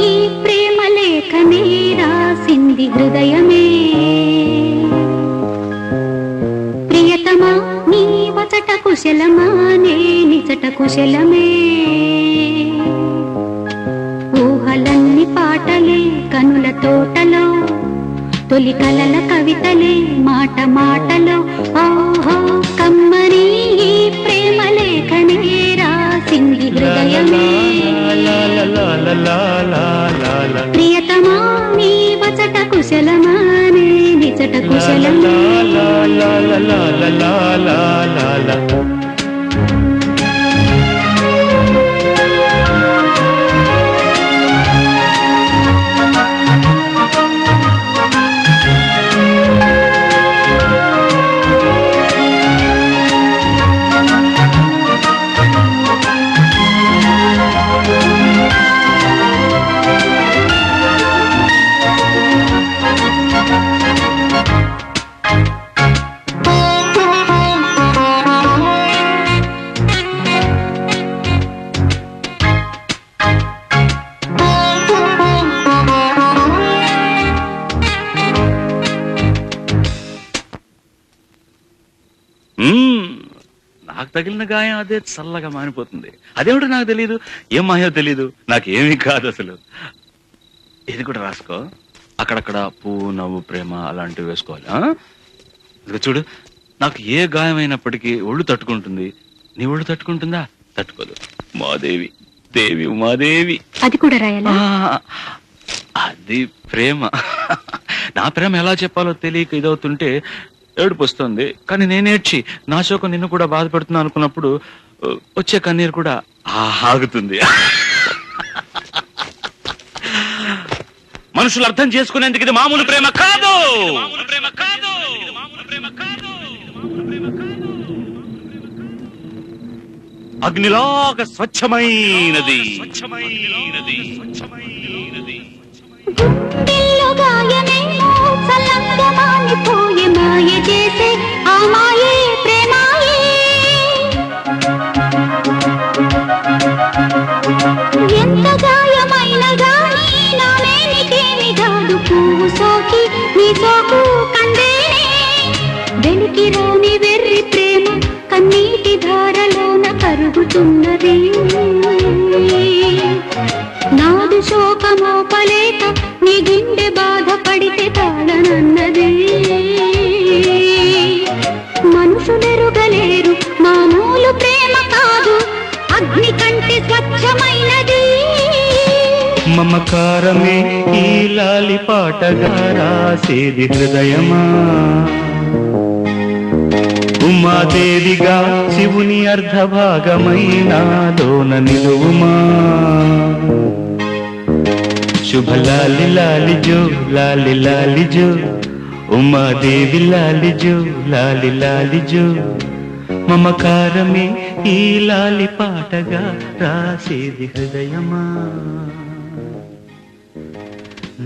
ఈ ప్రేమ లేఖనే రాసింది హృదయమే, ప్రియతమా నీ వచట కుశలమా నే నిచట కుశలమే. ఊహలన్నీ పాటలే కనుల తోటలో, తొలి కలల కవితలే మాట మాటలో. ఓహో కమ్మని ఈ ప్రేమ లేఖనే రాసింది హృదయమే, ప్రియతమా నీ వచట కుశలమా నే నిచట కుశలమే. నాకు తగిలిన గాయం అదే చల్లగా మానిపోతుంది. అదేమిటో నాకు తెలియదు, ఏం మాయో తెలియదు, నాకేమీ కాదు అసలు. ఇది కూడా రాసుకో. అక్కడక్కడ పువ్వు నవ్వు ప్రేమ అలాంటివి వేసుకోవాలి. ఇదిగో చూడు, నాకు ఏ గాయమైనప్పటికీ ఒళ్ళు తట్టుకుంటుంది. నీ ఒళ్ళు తట్టుకుంటుందా? తట్టుకోదు. ఉమాదేవి, దేవి ఉమాదేవి. అది కూడా రాయాలా? అది ప్రేమ. నా ప్రేమ ఎలా చెప్పాలో తెలియక ఇదవుతుంటే ఏడుపు వస్తుంది. కానీ నేనేడ్చి నా శోకం నిన్ను కూడా బాధ పెడుతున్నా అనుకున్నప్పుడు వచ్చే కన్నీరు కూడా ఆగుతుంది. మనుషులు అర్థం చేసుకునేందుకు ఇది మామూలు ప్రేమ కాదు. అగ్నిలాగా స్వచ్ఛమైనది. గుండెల్లో గాయమేమో చల్లంగమాని పోయే మాయ చేసే ఆ మాయే ప్రేమాయే. ఎంత గాయమైన గాని నా మేనికేమి కాదు. పువ్వు సోకి నీ సోకు కందేనే, వెలికి రాని వెర్రి ప్రేమ కన్నీటి ధారలోన కరుగుతున్నది. నాదు శోకమోపలేక నీ గుండె బాధపడితే తాళనన్నది. మనుషులెరుగలేరు మామూలు ప్రేమ కాదు, అగ్ని కంటే స్వచ్ఛమైనది. మమకారమే ఈ లాలి పాటగా రాసేది హృదయమా, ఉమాదేవిగా శివుని అర్ధభాగమైనాలోన నిలువుమా. శుభ లాలి లాలి జో లాలి లాలి జో, ఉమాదేవి లాలి జో లాలి లాలి జో. మమకారమే ఈ లాలి పాటగా రాసేది హృదయమా,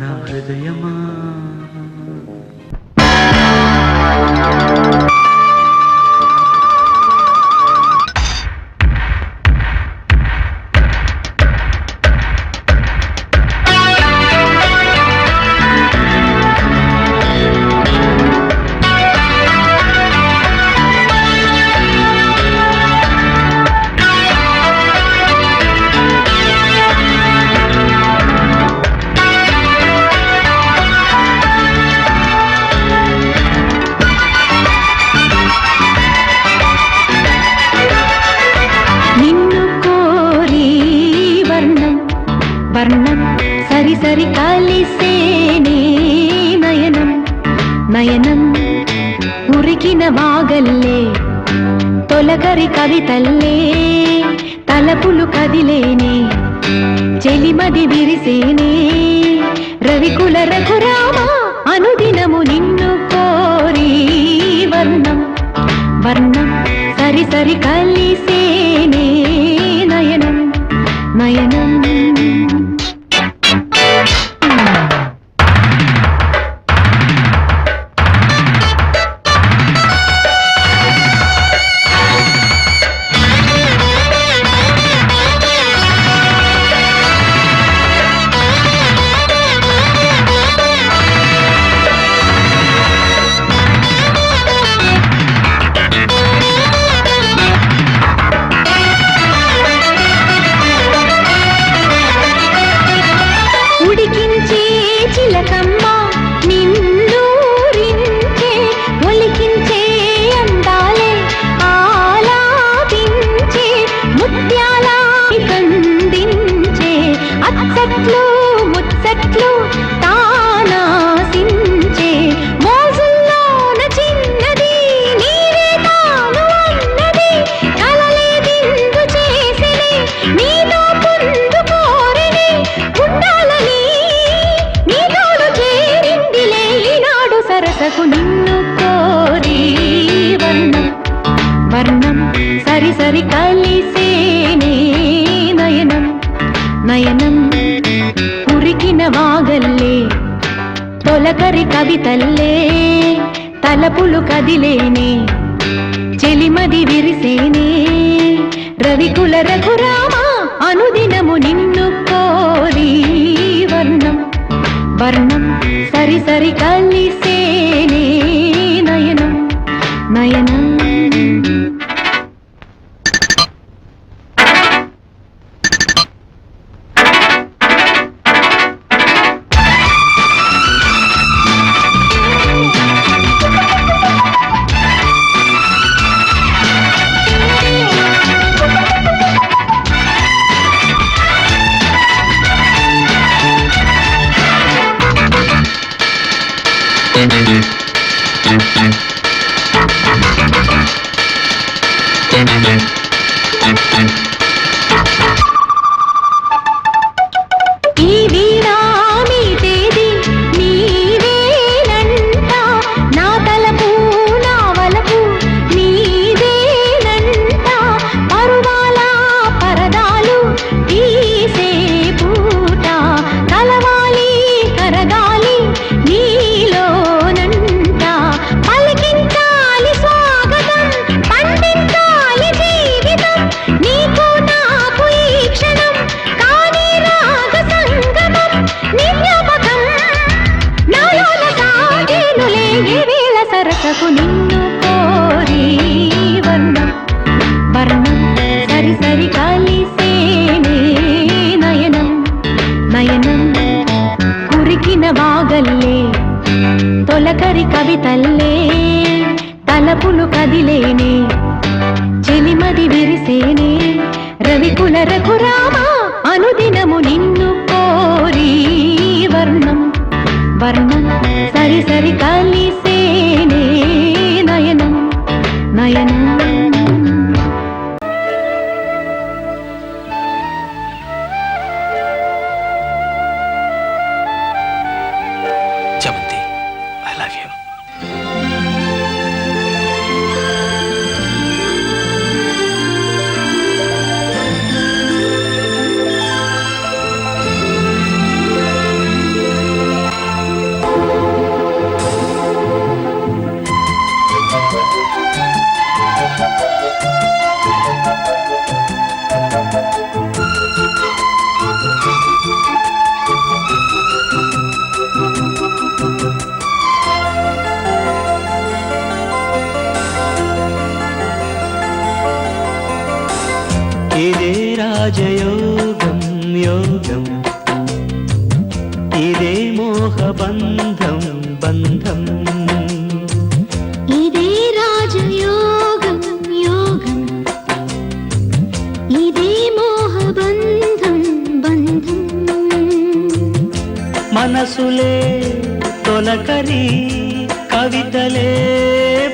నా హృదయమా. వర్ణం సరి సరి కలిసేనే నయనం నయనం ఉరికిన వాగల్లే తొలకరి కవితల్లే తలపులు కదిలేనే చెలిమది విరిసేనే రవికుల రఘురామ అనుదినము నిన్ను కోరి వర్ణం వర్ణం సరి సరి కలిసేనే నయనం నయనం సరి సరి కలిసేనే నయనం నయనం ఉరికిన వాగల్లే తొలకరి కవితల్లే తలపులు కదిలేనే చెలిమది విరిసేనే రవికుల రఘురామ అనుదినము నిన్ను కోరి వర్ణం వర్ణం సరి సరి కలిసేనే నయనం నయనం ఈ వీణా మీటేది నీవేనంట నా తలపు నా వలపు నీవేనంట పరువాల పరదాలు తీసే పూట కలవాలి కరగాలి నీలోనంట పలికించాలి స్వాగతం పండించాలి జీవితం నీకు నాకు ఈ క్షణం కానీ రాగ సంగమం నిజ్ఞాపకం నాలోన సాగేనులే ఈ వేళ సరసకు నిన్ను కోరి వర్ణం వర్ణం సరి సరి కలిసేనే నయనం నయనం కురికిన వాగల్లే తొలకరి కవితల్లే తలపులు కదిలేనే చెలిమది విరిసేనే రవికుల రఘురామ అనుదినము నిన్ను కోరి వర్ణం వర్ణం సరి సరి కలిసేనే నయనం నయనం చమంతి ఐ లవ్ యూ. ఇదే రాజయోగం యోగం ఇదే మోహబంధం బంధం ఇదే రాజయోగం యోగం ఇదే మోహబంధం బంధం మనసులే తొలకరి కవితలే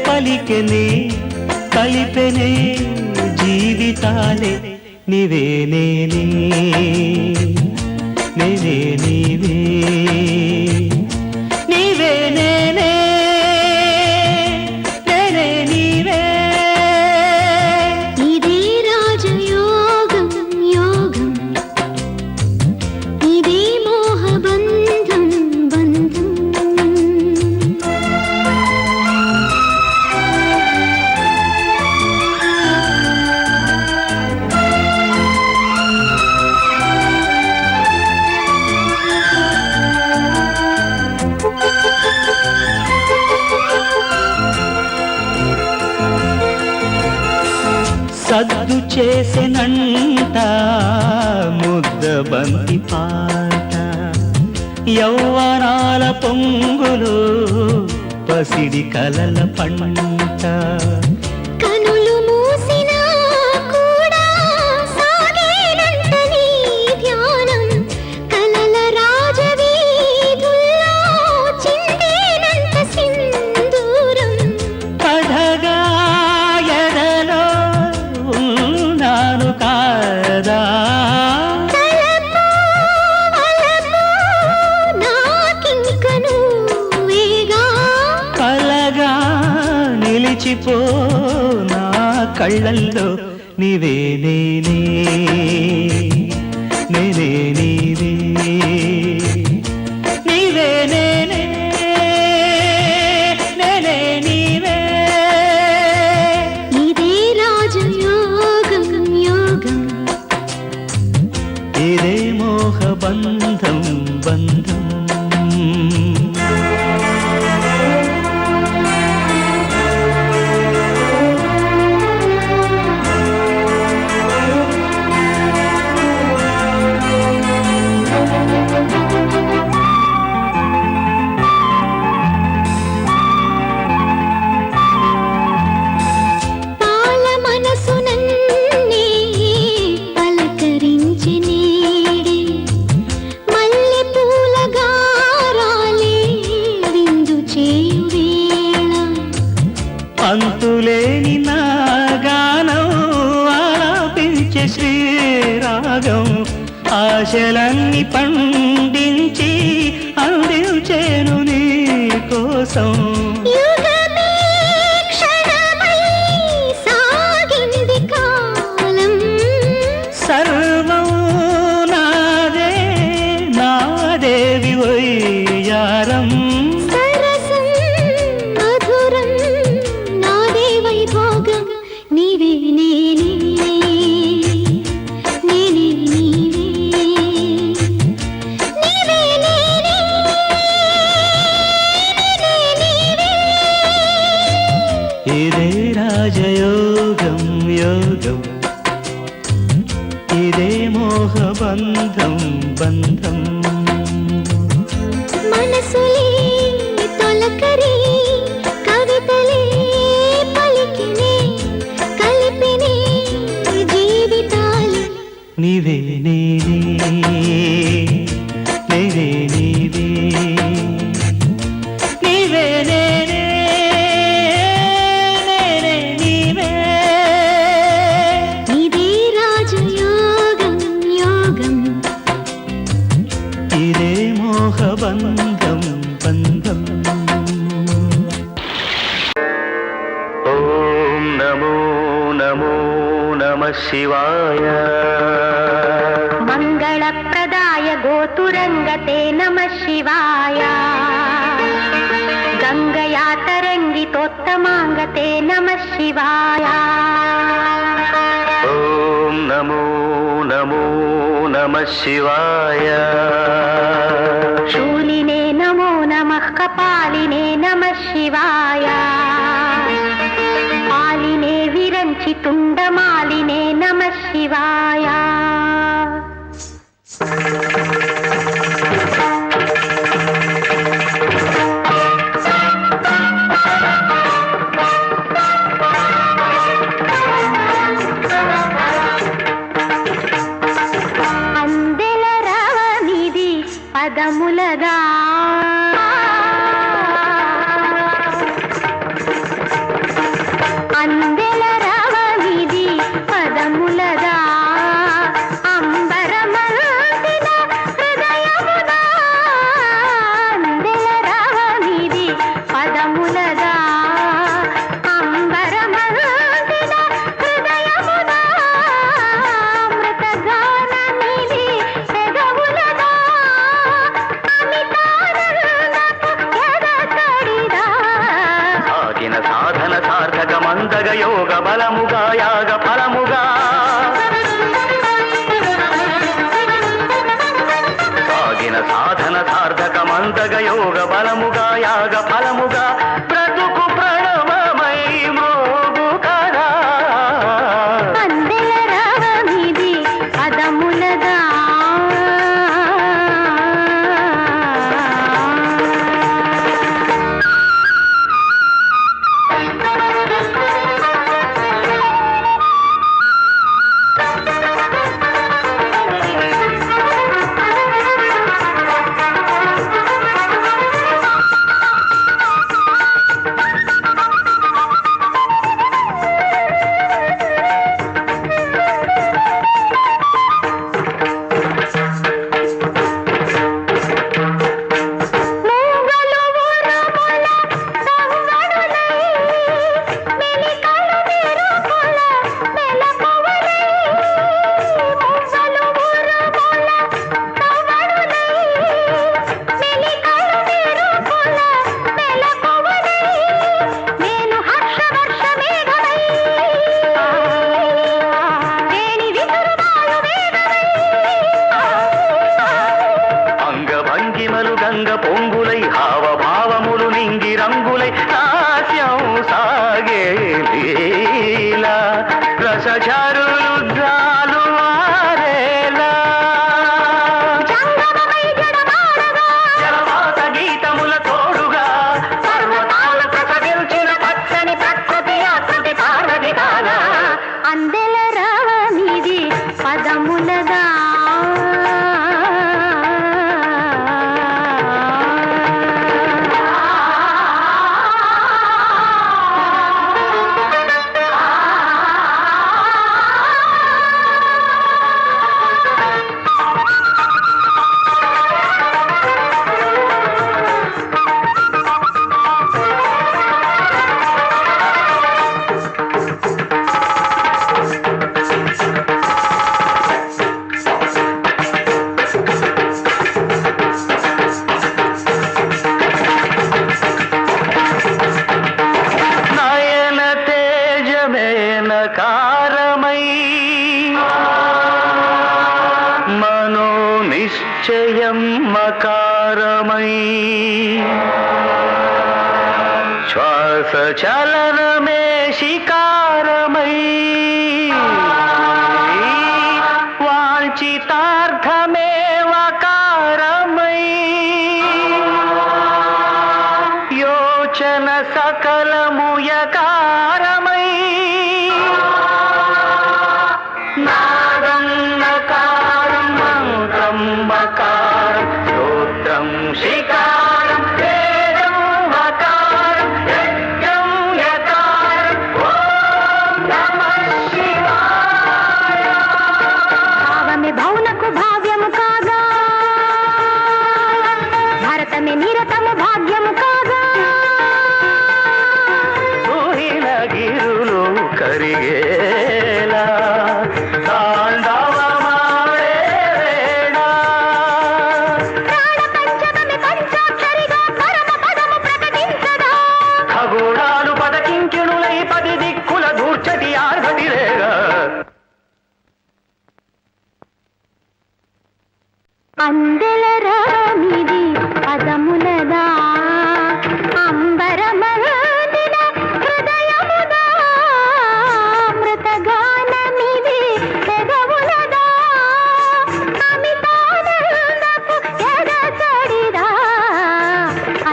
పలికెని కలిపెనే జీవితాలే నీవే నేనే నేనే నీవే నీవే నేనే నేనే నీవే ఇదే రాజయోగం యోగం ఇదే మోహబంధం బంధం సద్దు చేసెనంట ముద్ద బంతి పాట యౌవనాల పొంగులు పసిడి కలల పంట కనులు మూసినా కూడా సాగేనంట నీ ధ్యానం కలల రాజవీధుల్లో చిందేనంట సింధూరం కడగా ఎడలో ఉన్నాను కాదా తలపు వలపు నాకింక నువ్వేగా కలగా నిలిచిపో కళ్ళల్లో నీవే నేనే నేనే నీవే నీవే నేనే నేనే నీవే ఇదే రాజయోగం యోగం ఇదే మోహ బంధం బంధం పాల మనసునన్నీ పలకరించి నీడే మల్లె పూల గారాలే విందు చేయు వేళ అంతులేని నా గానం ఆలాపించే శ్రీరాగం ఆశలన్నీ పండించి అందించేను నీ కోసం యుగమే క్షణమై సాగింది కాలం సర్వం నాదే నాదేవి వయ్యారం సరసం మధురం నాదే వైభోగం నీవే నేనే నేనే నీవే నీవే నేనే నేనే నీవే ఇదే రాజయోగం యోగం ఇదే మోహ బంధం బంధం మనసులే తొలకరి కవితలే పలికినే కలిపినే జీవితాలు నీవే నేనే నేనే నీవే నీవే నేనే నేనే నీవే ఇదే రాజయోగం యోగం ఇదే మోహ బంధం బంధం ఓం నమో నమో నమః శివాయ మంగళప్రదాయ గోతురంగతే నమః శివాయ గంగయా తరంగితోత్తమాంగతే నమః శివాయ ఓం నమో నమో నమః శివాయ శూలినే నమో నమః కపాలినే నమః శివాయ పాలినే విరంచి తుండమాలినే నమః శివాయ అందెల రవనిది పదములగా అందెల రవనిది పదములగా అంబరమల్సిన హృదయమునా అందెల రవనిది పదములగా అంబరమల్సిన హృదయమునా అమృతగానమిది పెదవులగా అమిత శ్వాస ఝరులు జాలువారేలా జలపాత గీతముల తోడుగా పర్వతాల ప్రసవించిన పచ్చని ప్రకృతి ఆకృతి పారది కాగా అందెల రానిది పదములగా నయన తేజమేన కారమై మనో నిశ్చయం మకారమై శ్వాస చలనమే శికారమై వాంఛితార్థమే వకారమై యోచన సకలముయకారమై నాదం నకారం మంత్రం మకారం స్తోత్రం శికారం వేదం మకారం యజ్ఞం యకారం ఓం నమః శివాయ భావమే భౌనకు భావ్యము కాగా భారతమే నిరతము భాగ్యము కాగా ఊహిన గిరులు కరిగేలా తాండవమాడే వేళ ప్రాణ పంచమమి పంచాక్షరిగా పరమ పదము ప్రకటించదా ఖగోళాలు పదకింకిణులై పది దిక్కుల దూర్చటి ఆర్భటిరేగా అందెల రానిది పదములదా అంబరమందిన హృదయముదా మృతగానమిది పెదవులదా అమితానందపు ఎడసడిదా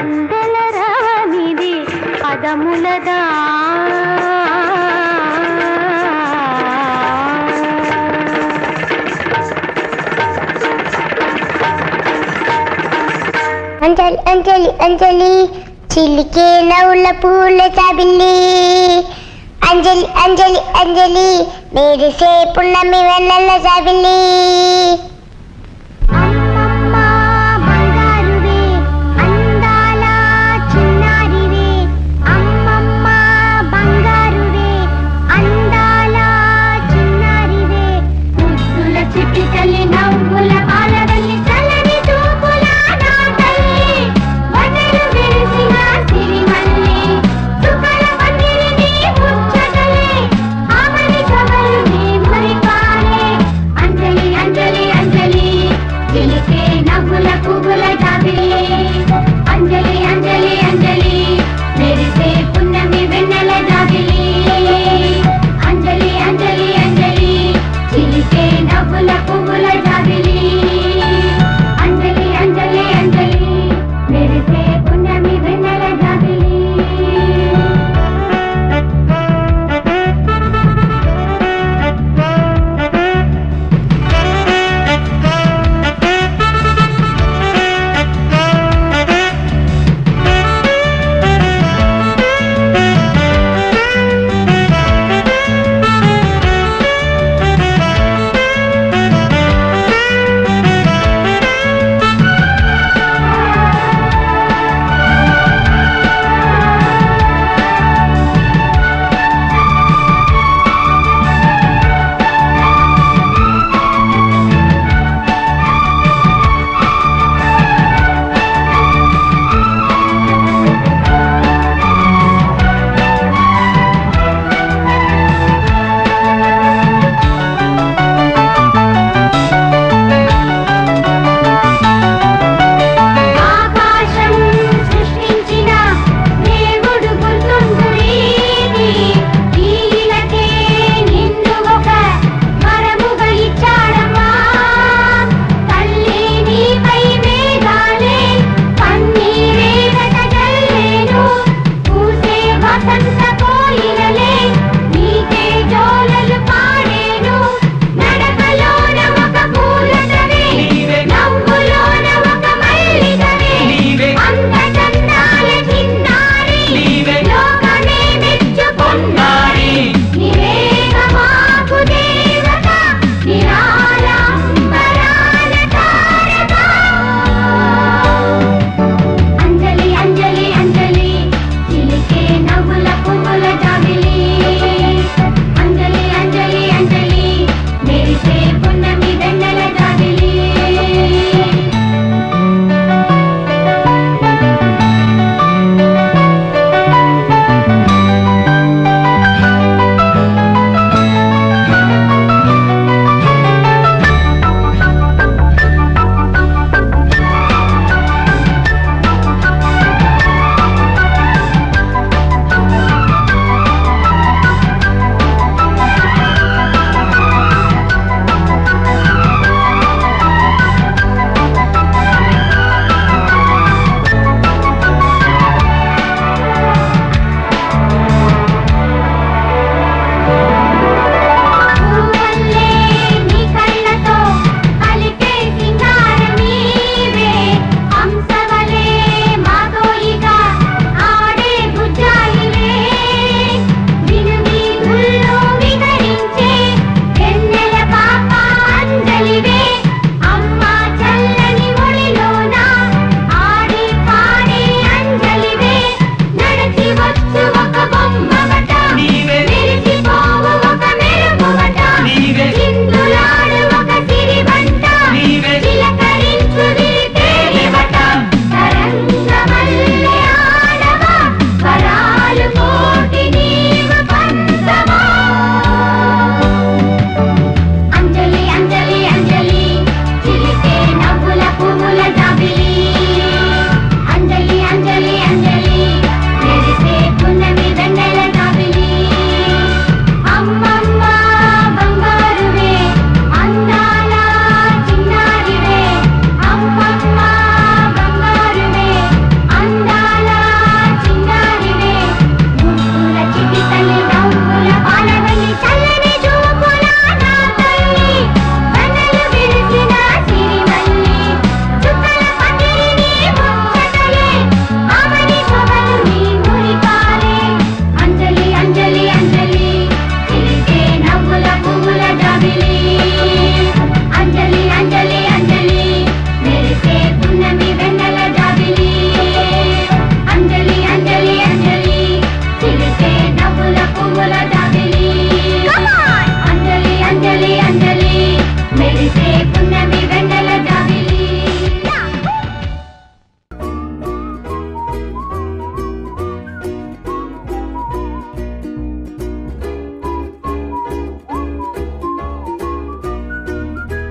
అందెల రానిది పదములదా అంజలి అంజలి అంజలి చిలికే నవ్వుల పూల చాబిల్లి అంజలి అంజలి అంజలి మెరిసే పున్నమి వెన్నెల చాబిల్లి